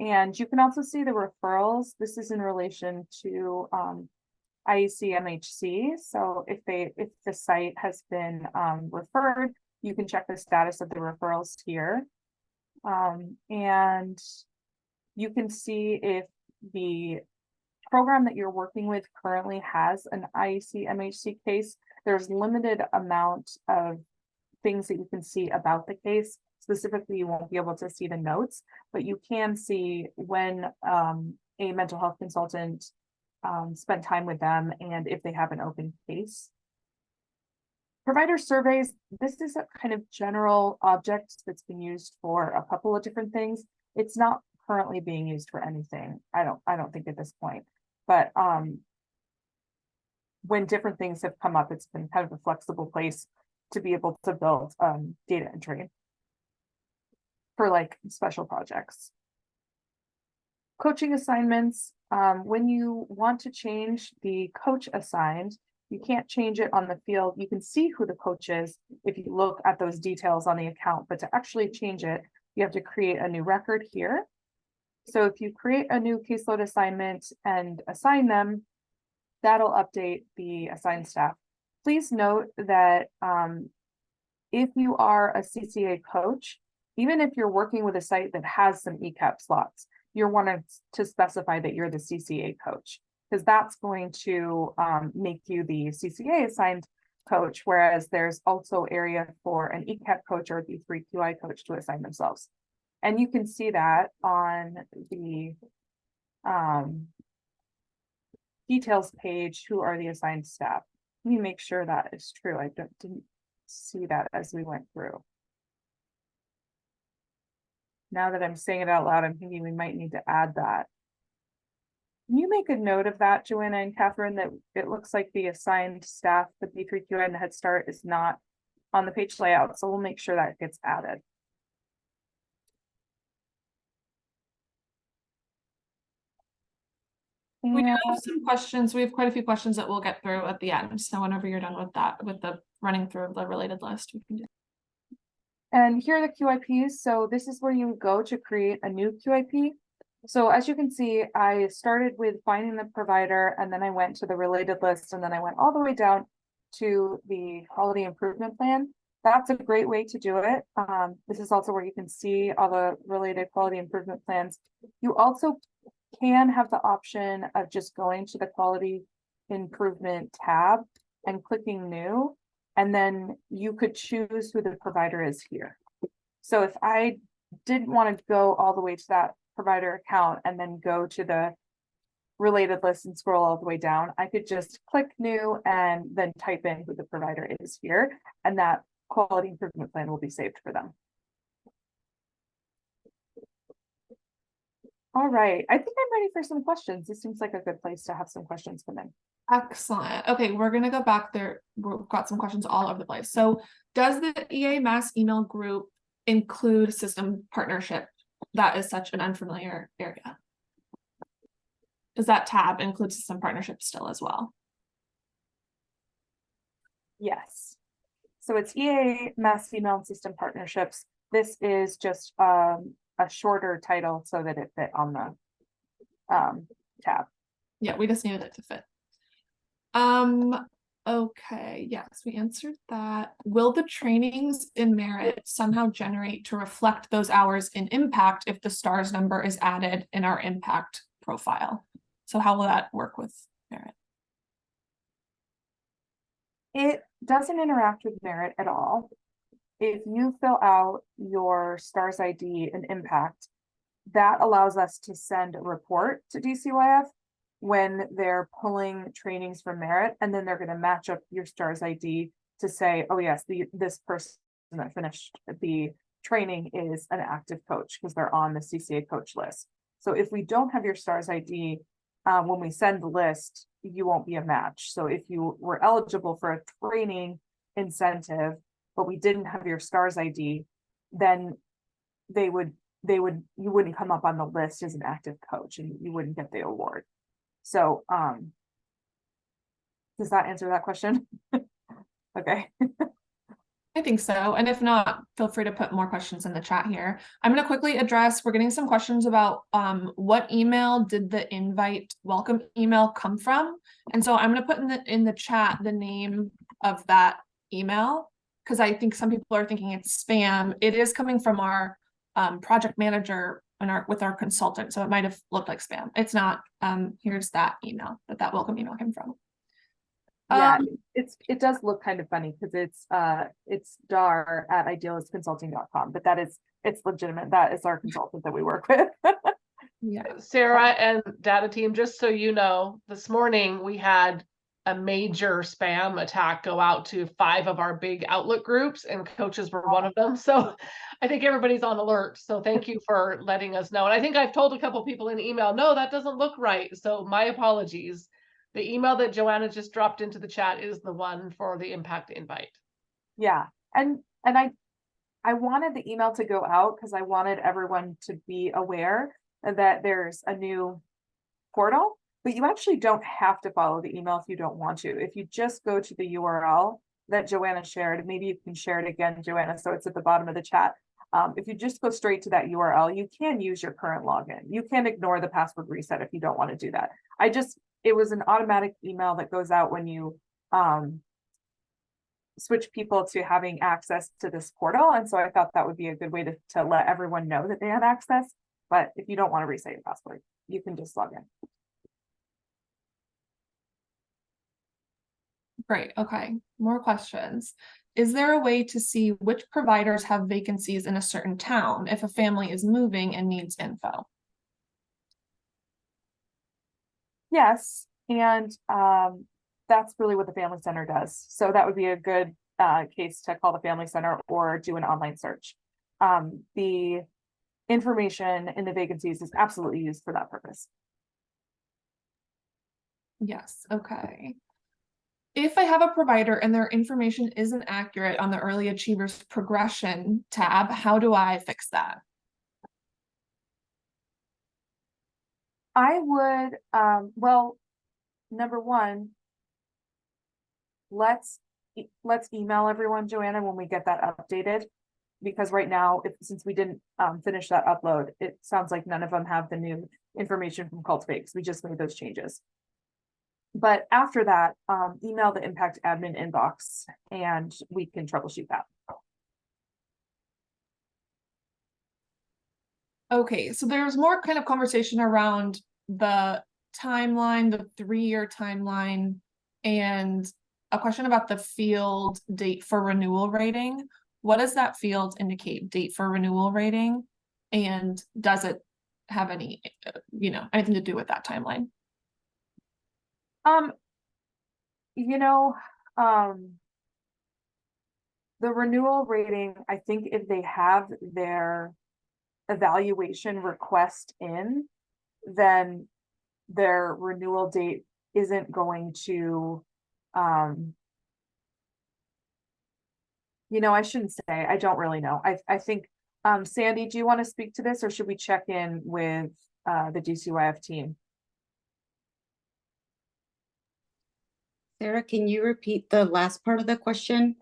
And you can also see the referrals. This is in relation to IEC MHC. So if the site has been referred, you can check the status of the referrals here. And you can see if the program that you're working with currently has an IEC MHC case. There's limited amount of things that you can see about the case. Specifically, you won't be able to see the notes, but you can see when a mental health consultant spent time with them and if they have an open case. Provider surveys, this is a kind of general object that's been used for a couple of different things. It's not currently being used for anything. I don't think at this point, but when different things have come up, it's been kind of a flexible place to be able to build data entry for like special projects. Coaching assignments, when you want to change the coach assigned, you can't change it on the field. You can see who the coach is if you look at those details on the account, but to actually change it, you have to create a new record here. So if you create a new caseload assignment and assign them, that'll update the assigned staff. Please note that if you are a CCA coach, even if you're working with a site that has some ECAP slots, you're wanting to specify that you're the CCA coach, because that's going to make you the CCA assigned coach, whereas there's also area for an ECAP coach or B3QI coach to assign themselves. And you can see that on the details page, who are the assigned staff. Let me make sure that is true. I didn't see that as we went through. Now that I'm saying it out loud, I'm thinking we might need to add that. Can you make a note of that, Joanna and Catherine, that it looks like the assigned staff, the B3QI and the Head Start is not on the page layout, so we'll make sure that gets added. We do And have some questions. We have quite a few questions that we'll get through at the end. So whenever you're done with that, with the running through of the related list, we can do. And here are the QIPs. So this is where you go to create a new QIP. So as you can see, I started with finding the provider, and then I went to the related list, and then I went all the way down to the quality improvement plan. That's a great way to do it. This is also where you can see all the related quality improvement plans. You also can have the option of just going to the quality improvement tab and clicking new, and then you could choose who the provider is here. So if I didn't want to go all the way to that provider account and then go to the related list and scroll all the way down, I could just click new and then type in who the provider is here, and that quality improvement plan will be saved for them. All right, I think I'm ready for some questions. This seems like a good place to have some questions come in. Excellent. Okay, we're gonna go back there. We've got some questions all over the place. So does the EA mass email group include system partnership? That is such an unfamiliar area. Does that tab include system partnership still as well? Yes. So it's EA mass email and system partnerships. This is just a shorter title so that it fit on the tab. Yeah, we just needed it to fit. Okay, yes, we answered that. Will the trainings in Merit somehow generate to reflect those hours in Impact if the stars number is added in our Impact profile? So how will that work with Merit? It doesn't interact with Merit at all. If you fill out your stars ID and Impact, that allows us to send a report to DCYF when they're pulling trainings from Merit, and then they're going to match up your stars ID to say, oh yes, this person that finished the training is an active coach because they're on the CCA coach list. So if we don't have your stars ID, when we send the list, you won't be a match. So if you were eligible for a training incentive, but we didn't have your stars ID, then you wouldn't come up on the list as an active coach and you wouldn't get the award. So, does that answer that question? Okay. I think so. And if not, feel free to put more questions in the chat here. I'm going to quickly address, we're getting some questions about what email did the invite welcome email come from? And so I'm going to put in the chat the name of that email, because I think some people are thinking it's spam. It is coming from our project manager and with our consultant. So it might have looked like spam. It's not. Here's that email that welcome email came from. Yeah, it does look kind of funny because it's dar@idealistconsulting.com, but it's legitimate. That is our consultant that we work with. Yeah. Sarah and data team, just so you know, this morning we had a major spam attack go out to 5 of our big Outlook groups, and coaches were one of them. So I think everybody's on alert. So thank you for letting us know. And I think I've told a couple people in email, no, that doesn't look right. So my apologies. The email that Joanna just dropped into the chat is the one for the impact invite. Yeah, and I wanted the email to go out because I wanted everyone to be aware that there's a new portal, but you actually don't have to follow the email if you don't want to. If you just go to the URL that Joanna shared, maybe you can share it again, Joanna, so it's at the bottom of the chat. If you just go straight to that URL, you can use your current login. You can ignore the password reset if you don't want to do that. It was an automatic email that goes out when you switch people to having access to this portal. And so I thought that would be a good way to let everyone know that they had access. But if you don't want to reset your password, you can just log in. Great, okay, more questions. Is there a way to see which providers have vacancies in a certain town if a family is moving and needs info? Yes, and that's really what the Family Center does. So that would be a good case to call the Family Center or do an online search. The information in the vacancies is absolutely used for that purpose. Yes, okay. If I have a provider and their information isn't accurate on the Early Achievers Progression tab, how do I fix that? I would, well, number one, let's email everyone, Joanna, when we get that updated. Because right now, since we didn't finish that upload, it sounds like none of them have the new information from Cultivate because we just made those changes. But after that, email the Impact admin inbox and we can troubleshoot that. Okay, so there's more kind of conversation around the timeline, the 3-year timeline, and a question about the field date for renewal rating. What does that field indicate, date for renewal rating? And does it have any, anything to do with that timeline? The renewal rating, I think if they have their evaluation request in, then their renewal date isn't going to, I shouldn't say, I don't really know. I think, Sandy, do you want to speak to this or should we check in with the DCYF team? Sarah, can you repeat the last part of the question?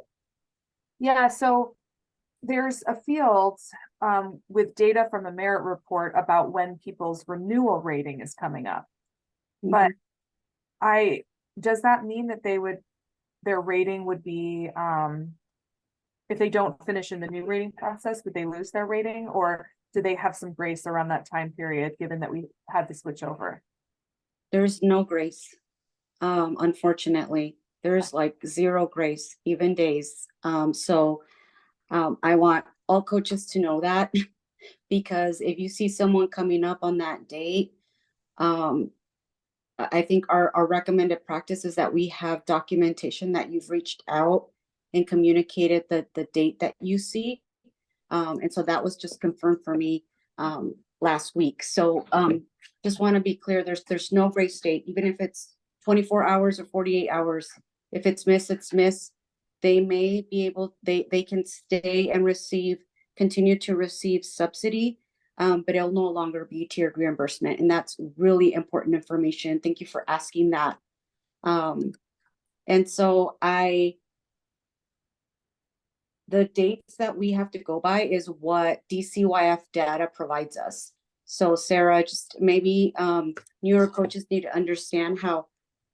Yeah, so there's a field with data from a merit report about when people's renewal rating is coming up. But does that mean that their rating would be, if they don't finish in the new rating process, would they lose their rating? Or do they have some grace around that time period, given that we had the switch over? There's no grace. Unfortunately, there's like 0 grace, even days. So I want all coaches to know that because if you see someone coming up on that date, I think our recommended practice is that we have documentation that you've reached out and communicated the date that you see. And so that was just confirmed for me last week. So just want to be clear, there's no grace date, even if it's 24 hours or 48 hours. If it's missed, it's missed. They may be able, they can stay and continue to receive subsidy, but it'll no longer be tiered reimbursement. And that's really important information. Thank you for asking that. And so the dates that we have to go by is what DCYF data provides us. So Sarah, just maybe newer coaches need to understand how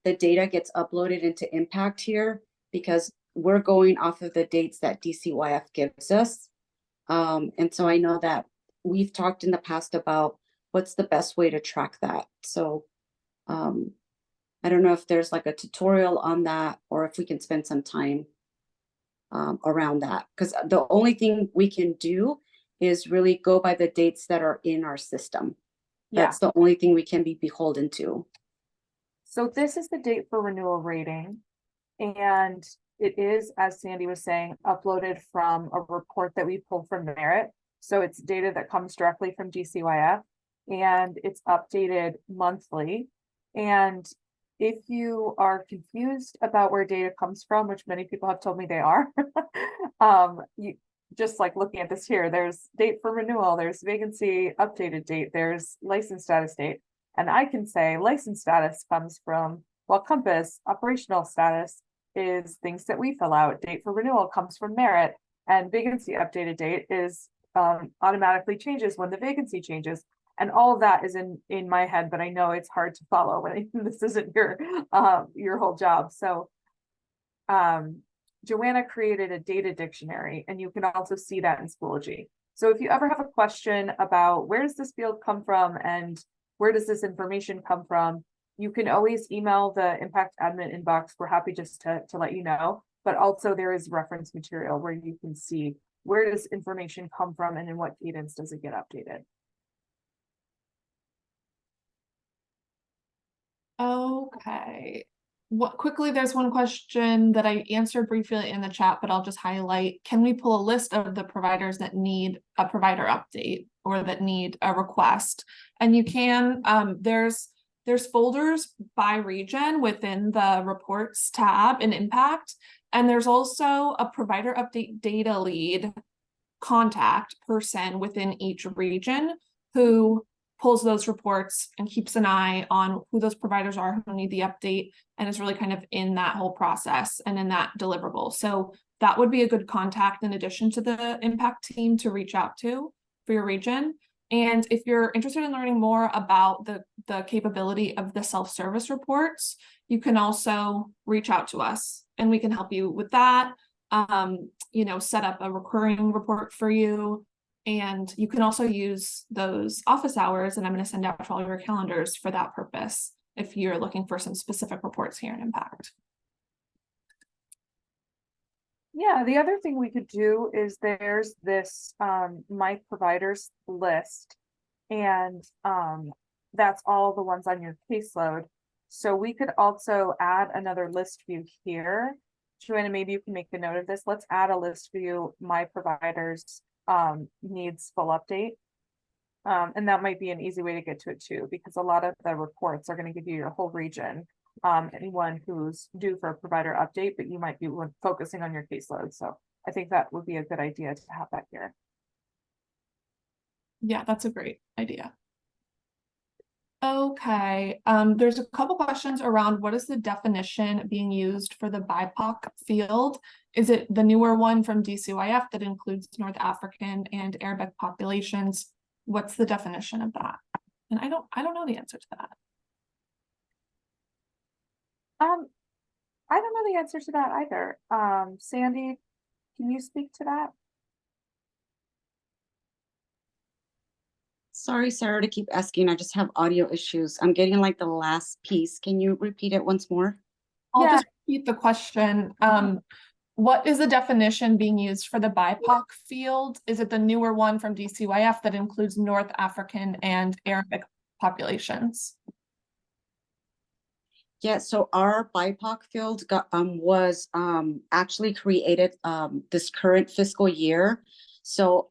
the data gets uploaded into Impact here, because we're going off of the dates that DCYF gives us. And so I know that we've talked in the past about what's the best way to track that. So I don't know if there's like a tutorial on that or if we can spend some time around that, because the only thing we can do is really go by the dates that are in our system. That's the only thing we can be beholden to. So this is the date for renewal rating. And it is, as Sandy was saying, uploaded from a report that we pulled from Merit. So it's data that comes directly from DCYF and it's updated monthly. And if you are confused about where data comes from, which many people have told me they are, you just like looking at this here, there's date for renewal, there's vacancy updated date, there's license status date. And I can say license status comes from, well, Compass, operational status is things that we fill out. Date for renewal comes from Merit, and vacancy updated date is automatically changes when the vacancy changes. And all of that is in my head, but I know it's hard to follow when this isn't your whole job. So Joanna created a data dictionary, and you can also see that in Schoology. So if you ever have a question about where does this field come from and where does this information come from, you can always email the Impact Admin inbox. We're happy just to let you know, but also there is reference material where you can see where does information come from and in what cadence does it get updated. Okay. What quickly, there's one question that I answered briefly in the chat, but I'll just highlight. Can we pull a list of the providers that need a provider update or that need a request? And you can, there's folders by region within the reports tab in Impact. And there's also a provider update data lead contact person within each region who pulls those reports and keeps an eye on who those providers are who need the update, and is really kind of in that whole process and in that deliverable. So that would be a good contact in addition to the Impact team to reach out to for your region. And if you're interested in learning more about the capability of the self-service reports, you can also reach out to us and we can help you with that. Set up a recurring report for you. And you can also use those office hours, and I'm going to send out to all your calendars for that purpose if you're looking for some specific reports here in Impact. Yeah, the other thing we could do is there's this My Providers list, and that's all the ones on your caseload. So we could also add another list view here. Joanna, maybe you can make a note of this. Let's add a list view, My Providers needs full update. And that might be an easy way to get to it too, because a lot of the reports are going to give you your whole region, anyone who's due for a provider update, but you might be focusing on your caseload. So I think that would be a good idea to have that here. Yeah, that's a great idea. Okay, there's a couple questions around what is the definition being used for the BIPOC field? Is it the newer one from DCYF that includes North African and Arabic populations? What's the definition of that? And I don't know the answer to that. I don't know the answer to that either. Sandy, can you speak to that? Sorry, Sarah, to keep asking. I just have audio issues. I'm getting like the last piece. Can you repeat it once more? I'll Yeah. just repeat the question. What is the definition being used for the BIPOC field? Is it the newer one from DCYF that includes North African and Arabic populations? Yeah, so our BIPOC field was actually created this current fiscal year. So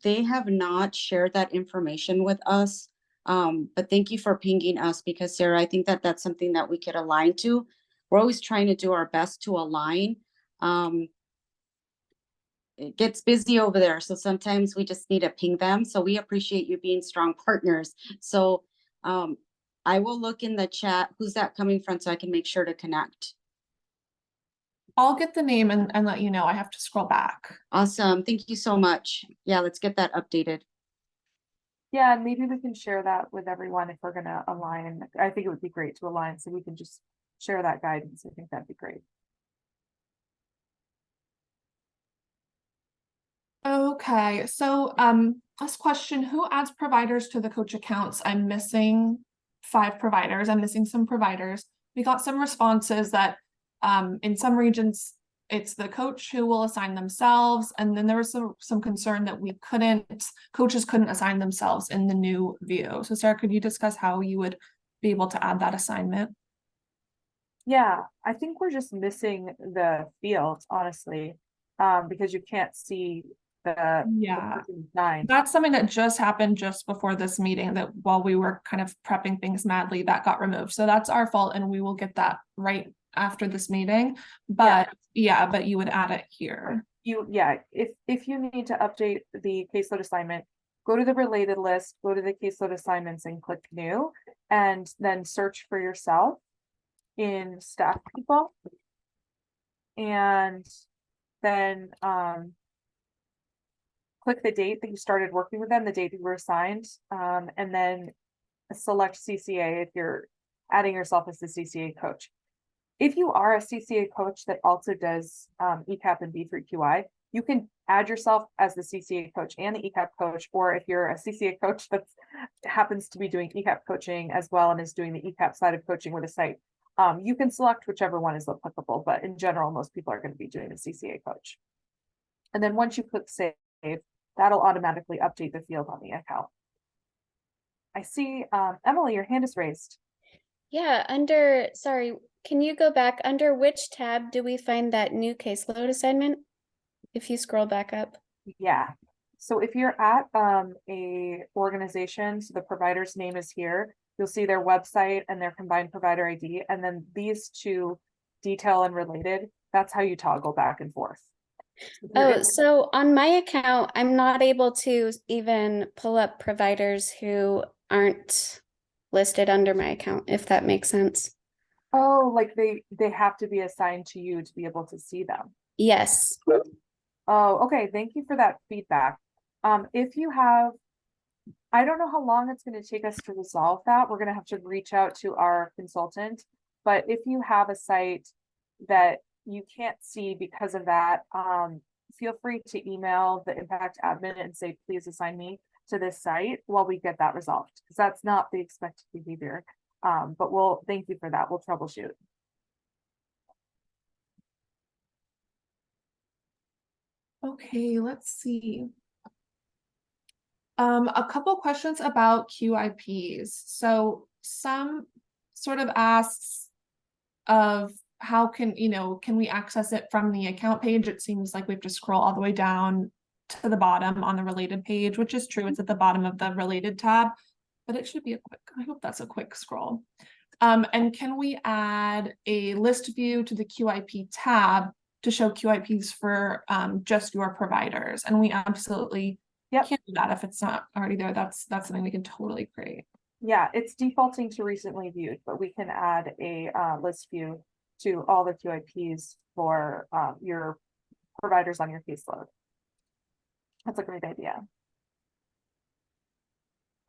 they have not shared that information with us. But thank you for pinging us, because Sarah, I think that that's something that we could align to. We're always trying to do our best to align. It gets busy over there, so sometimes we just need to ping them. So we appreciate you being strong partners. So I will look in the chat. Who's that coming from, so I can make sure to connect? I'll get the name and let you know. I have to scroll back. Awesome. Thank you so much. Yeah, let's get that updated. Yeah, and maybe we can share that with everyone if we're going to align. I think it would be great to align, so we can just share that guidance. I think that'd be great. Okay, so last question, who adds providers to the coach accounts? I'm missing 5 providers. I'm missing some providers. We got some responses that in some regions it's the coach who will assign themselves, and then there was some concern that coaches couldn't assign themselves in the new view. So Sarah, could you discuss how you would be able to add that assignment? Yeah, I think we're just missing the field, honestly, because you can't see the Yeah. nine. That's something that just happened just before this meeting, that while we were kind of prepping things madly, that got removed. So that's our fault, and we will get that right after this meeting. But yeah, but you would add it here. If you need to update the caseload assignment, go to the related list, go to the caseload assignments and click new, and then search for yourself in staff people. And then click the date that you started working with them, the date that you were assigned, and then select CCA if you're adding yourself as the CCA coach. If you are a CCA coach that also does ECAP and B3QI, you can add yourself as the CCA coach and the ECAP coach, or if you're a CCA coach that happens to be doing ECAP coaching as well and is doing the ECAP side of coaching with a site, you can select whichever one is applicable, but in general, most people are going to be doing the CCA coach. And then once you click save, that'll automatically update the field on the account. I see, Emily, your hand is raised. Yeah, sorry, can you go back? Under which tab do we find that new caseload assignment? If you scroll back up. Yeah. So if you're at a organization, so the provider's name is here, you'll see their website and their combined provider ID, and then these two, detail and related, that's how you toggle back and forth. Oh, so on my account, I'm not able to even pull up providers who aren't listed under my account, if that makes sense. Oh, like they have to be assigned to you to be able to see them. Yes. Oh, okay. Thank you for that feedback. If you have, I don't know how long it's going to take us to resolve that. We're going to have to reach out to our consultant. But if you have a site that you can't see because of that, feel free to email the Impact admin and say, please assign me to this site while we get that resolved, because that's not the expected behavior. But thank you for that. We'll troubleshoot. Okay, let's see. A couple questions about QIPs. So some sort of asks of how can we access it from the account page? It seems like we have to scroll all the way down to the bottom on the related page, which is true. It's at the bottom of the related tab, but it should be I hope that's a quick scroll. And can we add a list view to the QIP tab to show QIPs for just your providers? And we absolutely can't do that if it's not already there. That's something we can totally create. Yeah, it's defaulting to recently viewed, but we can add a list view to all the QIPs for your providers on your caseload. That's a great idea.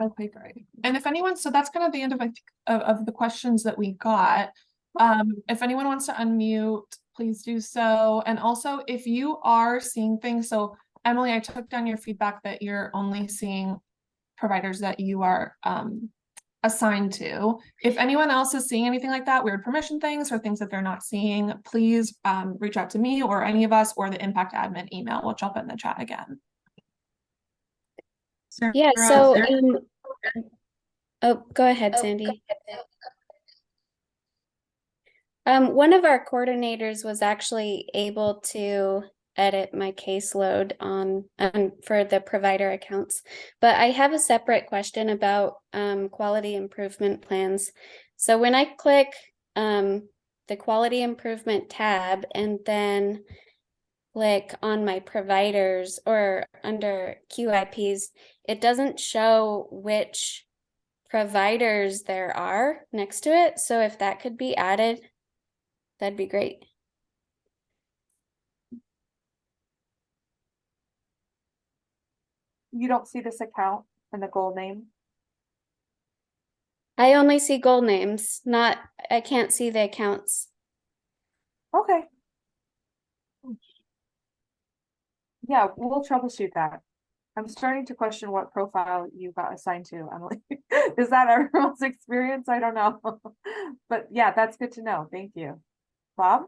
Okay, great. And if anyone, so that's kind of the end of of the questions that we got. If anyone wants to unmute, please do so. And also, if you are seeing things, so Emily, I took down your feedback that you're only seeing providers that you are assigned to. If anyone else is seeing anything like that, weird permission things or things that they're not seeing, please reach out to me or any of us or the Impact admin email, which I'll put in the chat again. Yeah, so oh, go ahead, Sandy. One of our coordinators was actually able to edit my caseload for the provider accounts, but I have a separate question about quality improvement plans. So when I click the quality improvement tab and then click on my providers or under QIPs, it doesn't show which providers there are next to it. So if that could be added, that'd be great. You don't see this account and the goal name? I only see goal names, I can't see the accounts. Okay. Yeah, we'll troubleshoot that. I'm starting to question what profile you got assigned to, Emily. Is that everyone's experience? I don't know. But yeah, that's good to know. Thank you. Bob?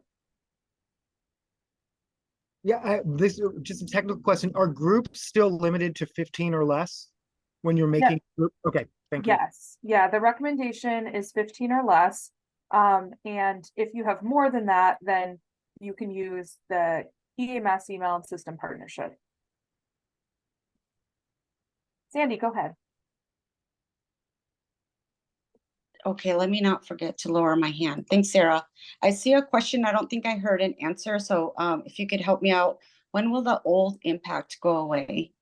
Yeah, this is just a technical question. Are groups still limited to 15 or less when you're making group? Okay, thank you. Yes. Yeah, the recommendation is 15 or less. And if you have more than that, then you can use the EMS email and system partnership. Sandy, go ahead. Okay, let me not forget to lower my hand. Thanks, Sarah. I see a question. I don't think I heard an answer. So if you could help me out, when will the old impact go away?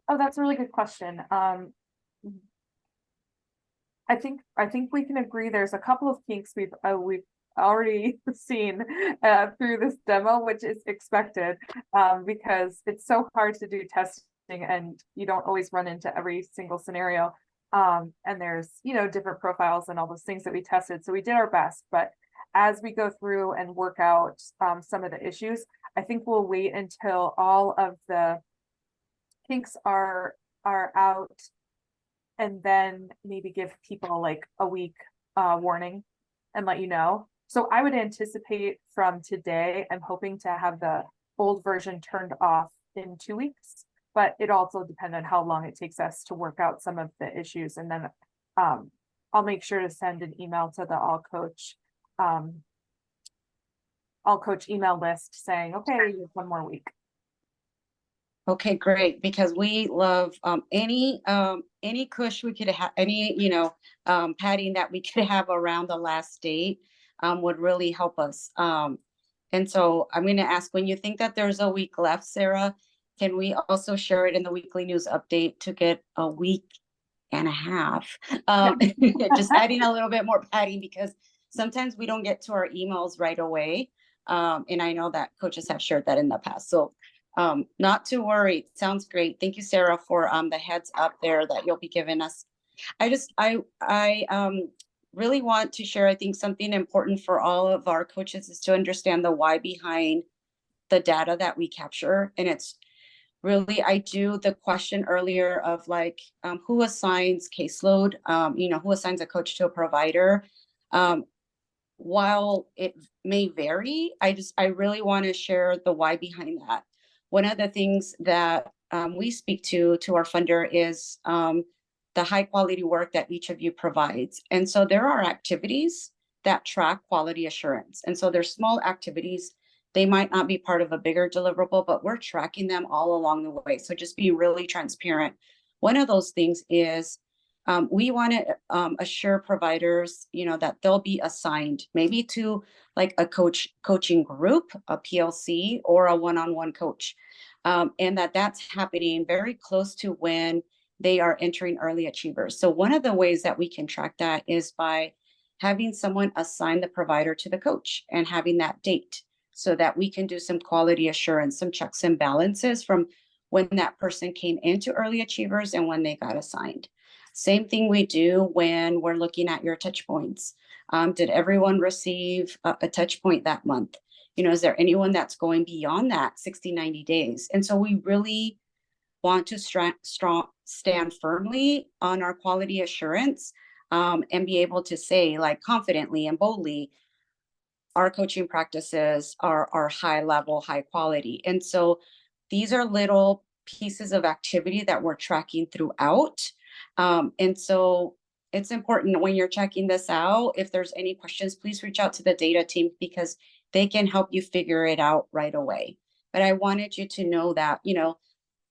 Oh, that's a really good question. I think we can agree there's a couple of kinks we've already seen through this demo, which is expected because it's so hard to do testing and you don't always run into every single scenario. And there's, you know, different profiles and all those things that we tested. So we did our best, but as we go through and work out some of the issues, I think we'll wait until all of the kinks are out and then maybe give people like a week warning and let you know. So I would anticipate from today, I'm hoping to have the old version turned off in 2 weeks, but it also depends on how long it takes us to work out some of the issues. And then I'll make sure to send an email to the All Coach email list saying, okay, you have 1 more week. Okay, great, because we love any cush we could have, any, you know, padding that we could have around the last date would really help us. And so I'm going to ask, when you think that there's a week left, Sarah, can we also share it in the weekly news update to get a week and a half? Just adding a little bit more padding, because sometimes we don't get to our emails right away. And I know that coaches have shared that in the past. So not to worry. Sounds great. Thank you, Sarah, for the heads up there that you'll be giving us. I really want to share, I think something important for all of our coaches is to understand the why behind the data that we capture. And it's really, I do the question earlier of like, who assigns caseload, you know, who assigns a coach to a provider? While it may vary, I really want to share the why behind that. One of the things that we speak to our funder is the high quality work that each of you provides. And so there are activities that track quality assurance. And so there's small activities. They might not be part of a bigger deliverable, but we're tracking them all along the way. So just be really transparent. One of those things is we want to assure providers, you know, that they'll be assigned maybe to like a coaching group, a PLC, or a one-on-one coach. And that's happening very close to when they are entering early achievers. So one of the ways that we can track that is by having someone assign the provider to the coach and having that date so that we can do some quality assurance, some checks and balances from when that person came into early achievers and when they got assigned. Same thing we do when we're looking at your touch points. Did everyone receive a touch point that month? You know, is there anyone that's going beyond that 60, 90 days? And so we really want to stand firmly on our quality assurance and be able to say like confidently and boldly, our coaching practices are high level, high quality. And so these are little pieces of activity that we're tracking throughout. And so it's important when you're checking this out, if there's any questions, please reach out to the data team because they can help you figure it out right away. But I wanted you to know that, you know,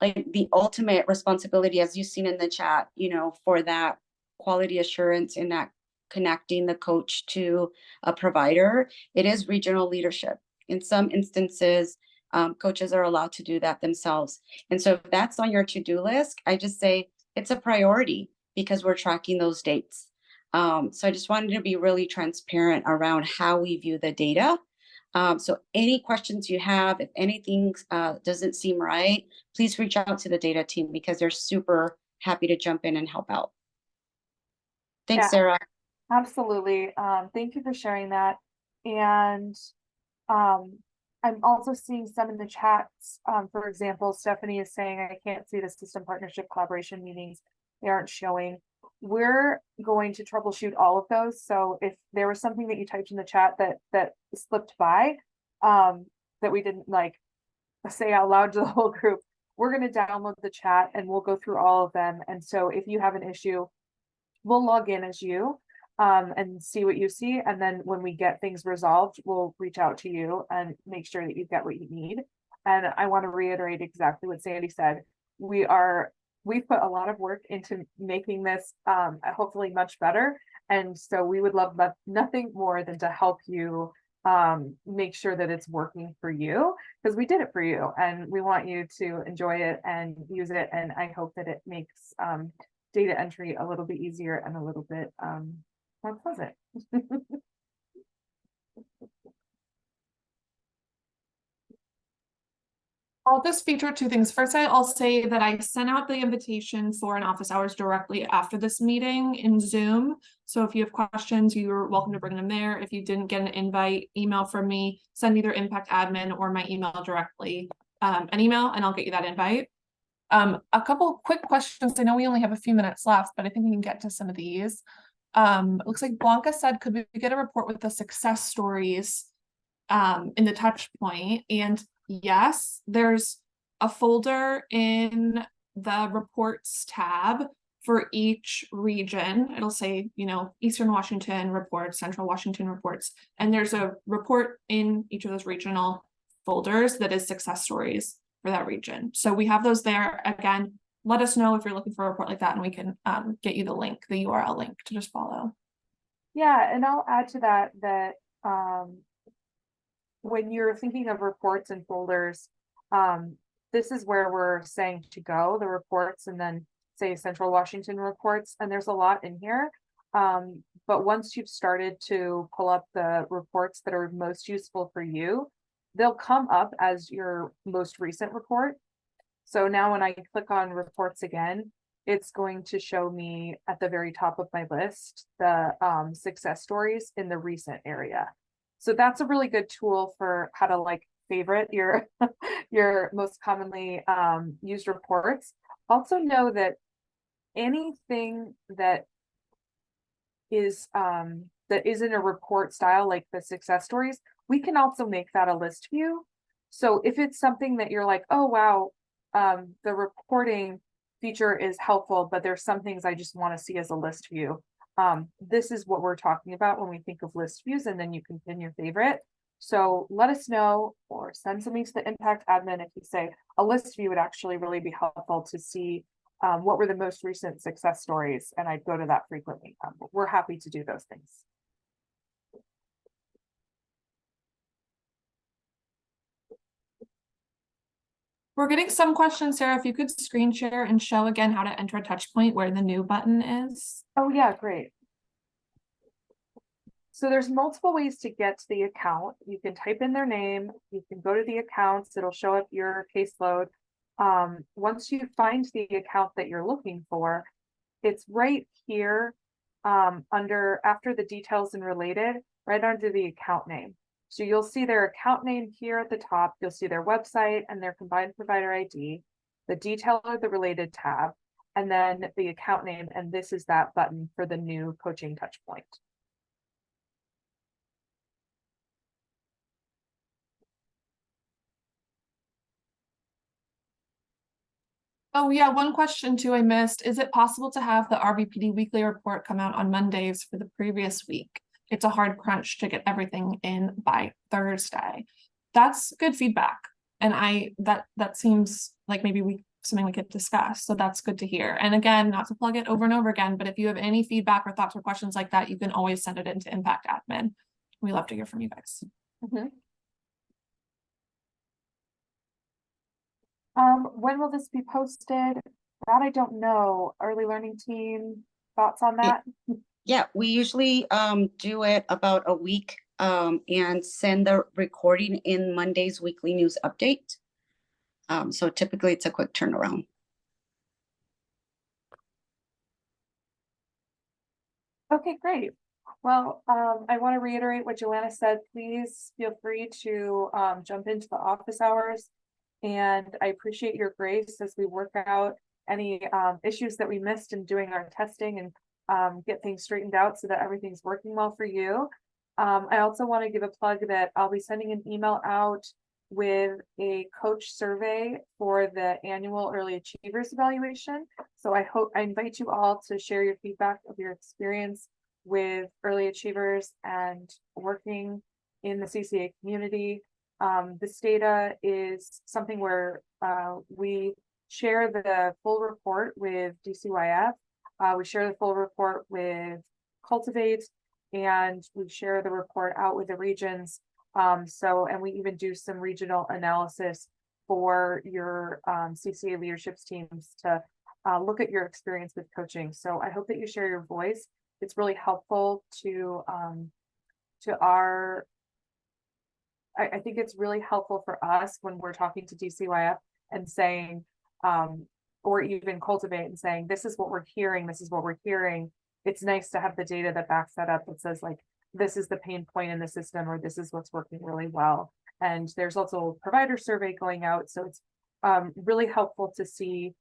like the ultimate responsibility, as you've seen in the chat, you know, for that quality assurance and that connecting the coach to a provider, it is regional leadership. In some instances, coaches are allowed to do that themselves. And so if that's on your to-do list, I just say it's a priority because we're tracking those dates. So I just wanted to be really transparent around how we view the data. So any questions you have, if anything doesn't seem right, please reach out to the data team because they're super happy to jump in and help out. Thanks, Yeah, Sarah. absolutely. Thank you for sharing that. And I'm also seeing some in the chats. For example, Stephanie is saying, I can't see the system partnership collaboration meetings. They aren't showing. We're going to troubleshoot all of those. So if there was something that you typed in the chat that slipped by, that we didn't like say out loud to the whole group, we're going to download the chat and we'll go through all of them. And so if you have an issue, we'll log in as you and see what you see. And then when we get things resolved, we'll reach out to you and make sure that you get what you need. And I want to reiterate exactly what Sandy said. We are we've put a lot of work into making this hopefully much better. And so we would love nothing more than to help you make sure that it's working for you, because we did it for you and we want you to enjoy it and use it. And I hope that it makes data entry a little bit easier and a little bit more pleasant. I'll just feature two things. First, I'll say that I sent out the invitation for an office hours directly after this meeting in Zoom. So if you have questions, you're welcome to bring them there. If you didn't get an invite email from me, send either Impact Admin or my email directly, an email, and I'll get you that invite. A couple quick questions. I know we only have a few minutes left, but I think we can get to some of these. It looks like Blanca said, could we get a report with the success stories in the touch point? And yes, there's a folder in the reports tab for each region. It'll say, you know, Eastern Washington reports, Central Washington reports, and there's a report in each of those regional folders that is success stories for that region. So we have those there. Again, let us know if you're looking for a report like that, and we can get you the link, the URL link to just follow. Yeah, and I'll add to that when you're thinking of reports and folders, this is where we're saying to go, the reports, and then say Central Washington reports, and there's a lot in here. But once you've started to pull up the reports that are most useful for you, they'll come up as your most recent report. So now when I click on reports again, it's going to show me at the very top of my list the success stories in the recent area. So that's a really good tool for how to like favorite your your most commonly used reports. Also know that anything that is in a report style, like the success stories, we can also make that a list view. So if it's something that you're like, oh wow, the reporting feature is helpful, but there's some things I just want to see as a list view. This is what we're talking about when we think of list views, and then you can pin your favorite. So let us know or send something to the Impact Admin if you say a list view would actually really be helpful to see what were the most recent success stories, and I'd go to that frequently. We're happy to do those things. We're getting some questions, Sarah. If you could screen share and show again how to enter a touch point where the new button is. Oh yeah, great. So there's multiple ways to get to the account. You can type in their name, you can go to the accounts, it'll show up your caseload. Once you find the account that you're looking for, it's right here after the details and related, right under the account name. So you'll see their account name here at the top. You'll see their website and their combined provider ID, the detail of the related tab, and then the account name. And this is that button for the new coaching touch point. Oh yeah, one question too I missed. Is it possible to have the RVPD weekly report come out on Mondays for the previous week? It's a hard crunch to get everything in by Thursday. That's good feedback. And that seems like maybe something we could discuss. So that's good to hear. And again, not to plug it over and over again, but if you have any feedback or thoughts or questions like that, you can always send it into Impact Admin. We love to hear from you guys. Mm-hmm. When will this be posted? That I don't know. Early learning team, thoughts on that? Yeah, we usually do it about a week and send the recording in Monday's weekly news update. So typically it's a quick turnaround. Okay, great. Well, I want to reiterate what Joanna said. Please feel free to jump into the office hours. And I appreciate your grace as we work out any issues that we missed in doing our testing and get things straightened out so that everything's working well for you. I also want to give a plug that I'll be sending an email out with a coach survey for the annual Early Achievers evaluation. So I invite you all to share your feedback of your experience with Early Achievers and working in the CCA community. This data is something where we share the full report with DCYF. We share the full report with Cultivate, and we share the report out with the regions. And we even do some regional analysis for your CCA leadership teams to look at your experience with coaching. So I hope that you share your voice. It's really helpful to our, I think it's really helpful for us when we're talking to DCYF and saying, or even Cultivate and saying, this is what we're hearing, this is what we're hearing. It's nice to have the data that backs that up, that says like, this is the pain point in the system, or this is what's working really well. And there's also a provider survey going out. So it's really helpful to see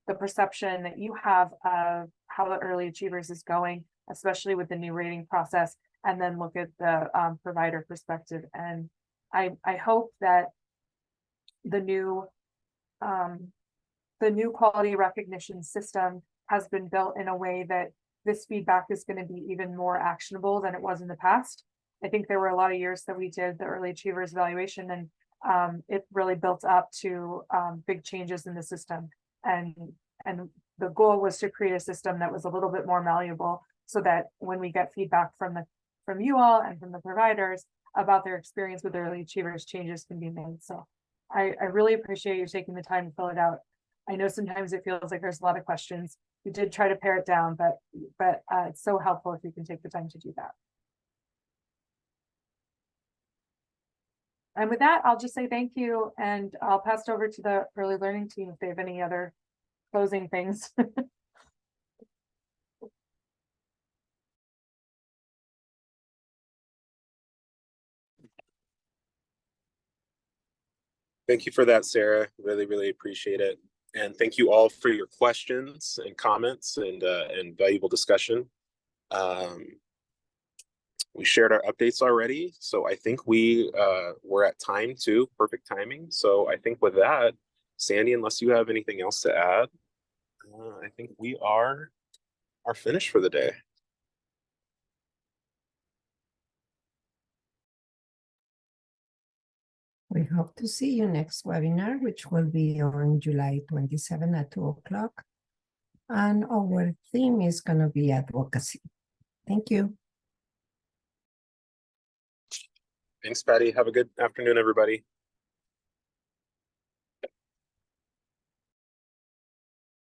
the perception that you have of how the Early Achievers is going, especially with the new rating process, and then look at the provider perspective. And I hope that the new quality recognition system has been built in a way that this feedback is going to be even more actionable than it was in the past. I think there were a lot of years that we did the Early Achievers evaluation, and it really built up to big changes in the system. And the goal was to create a system that was a little bit more malleable, so that when we get feedback from you all and from the providers about their experience with Early Achievers, changes can be made. So I really appreciate you taking the time to fill it out. I know sometimes it feels like there's a lot of questions. We did try to pare it down, but it's so helpful if you can take the time to do that. And with that, I'll just say thank you, and I'll pass it over to the early learning team if they have any other closing things. Thank you for that, Sarah. Really, really appreciate it. And thank you all for your questions and comments and valuable discussion. We shared our updates already, so I think we're at time too, perfect timing. So I think with that, Sandy, unless you have anything else to add, I think we are finished for the day. We hope to see you next webinar, which will be on July 27 at 2 o'clock. And our theme is going to be advocacy. Thank you. Thanks, Patty. Have a good afternoon, everybody.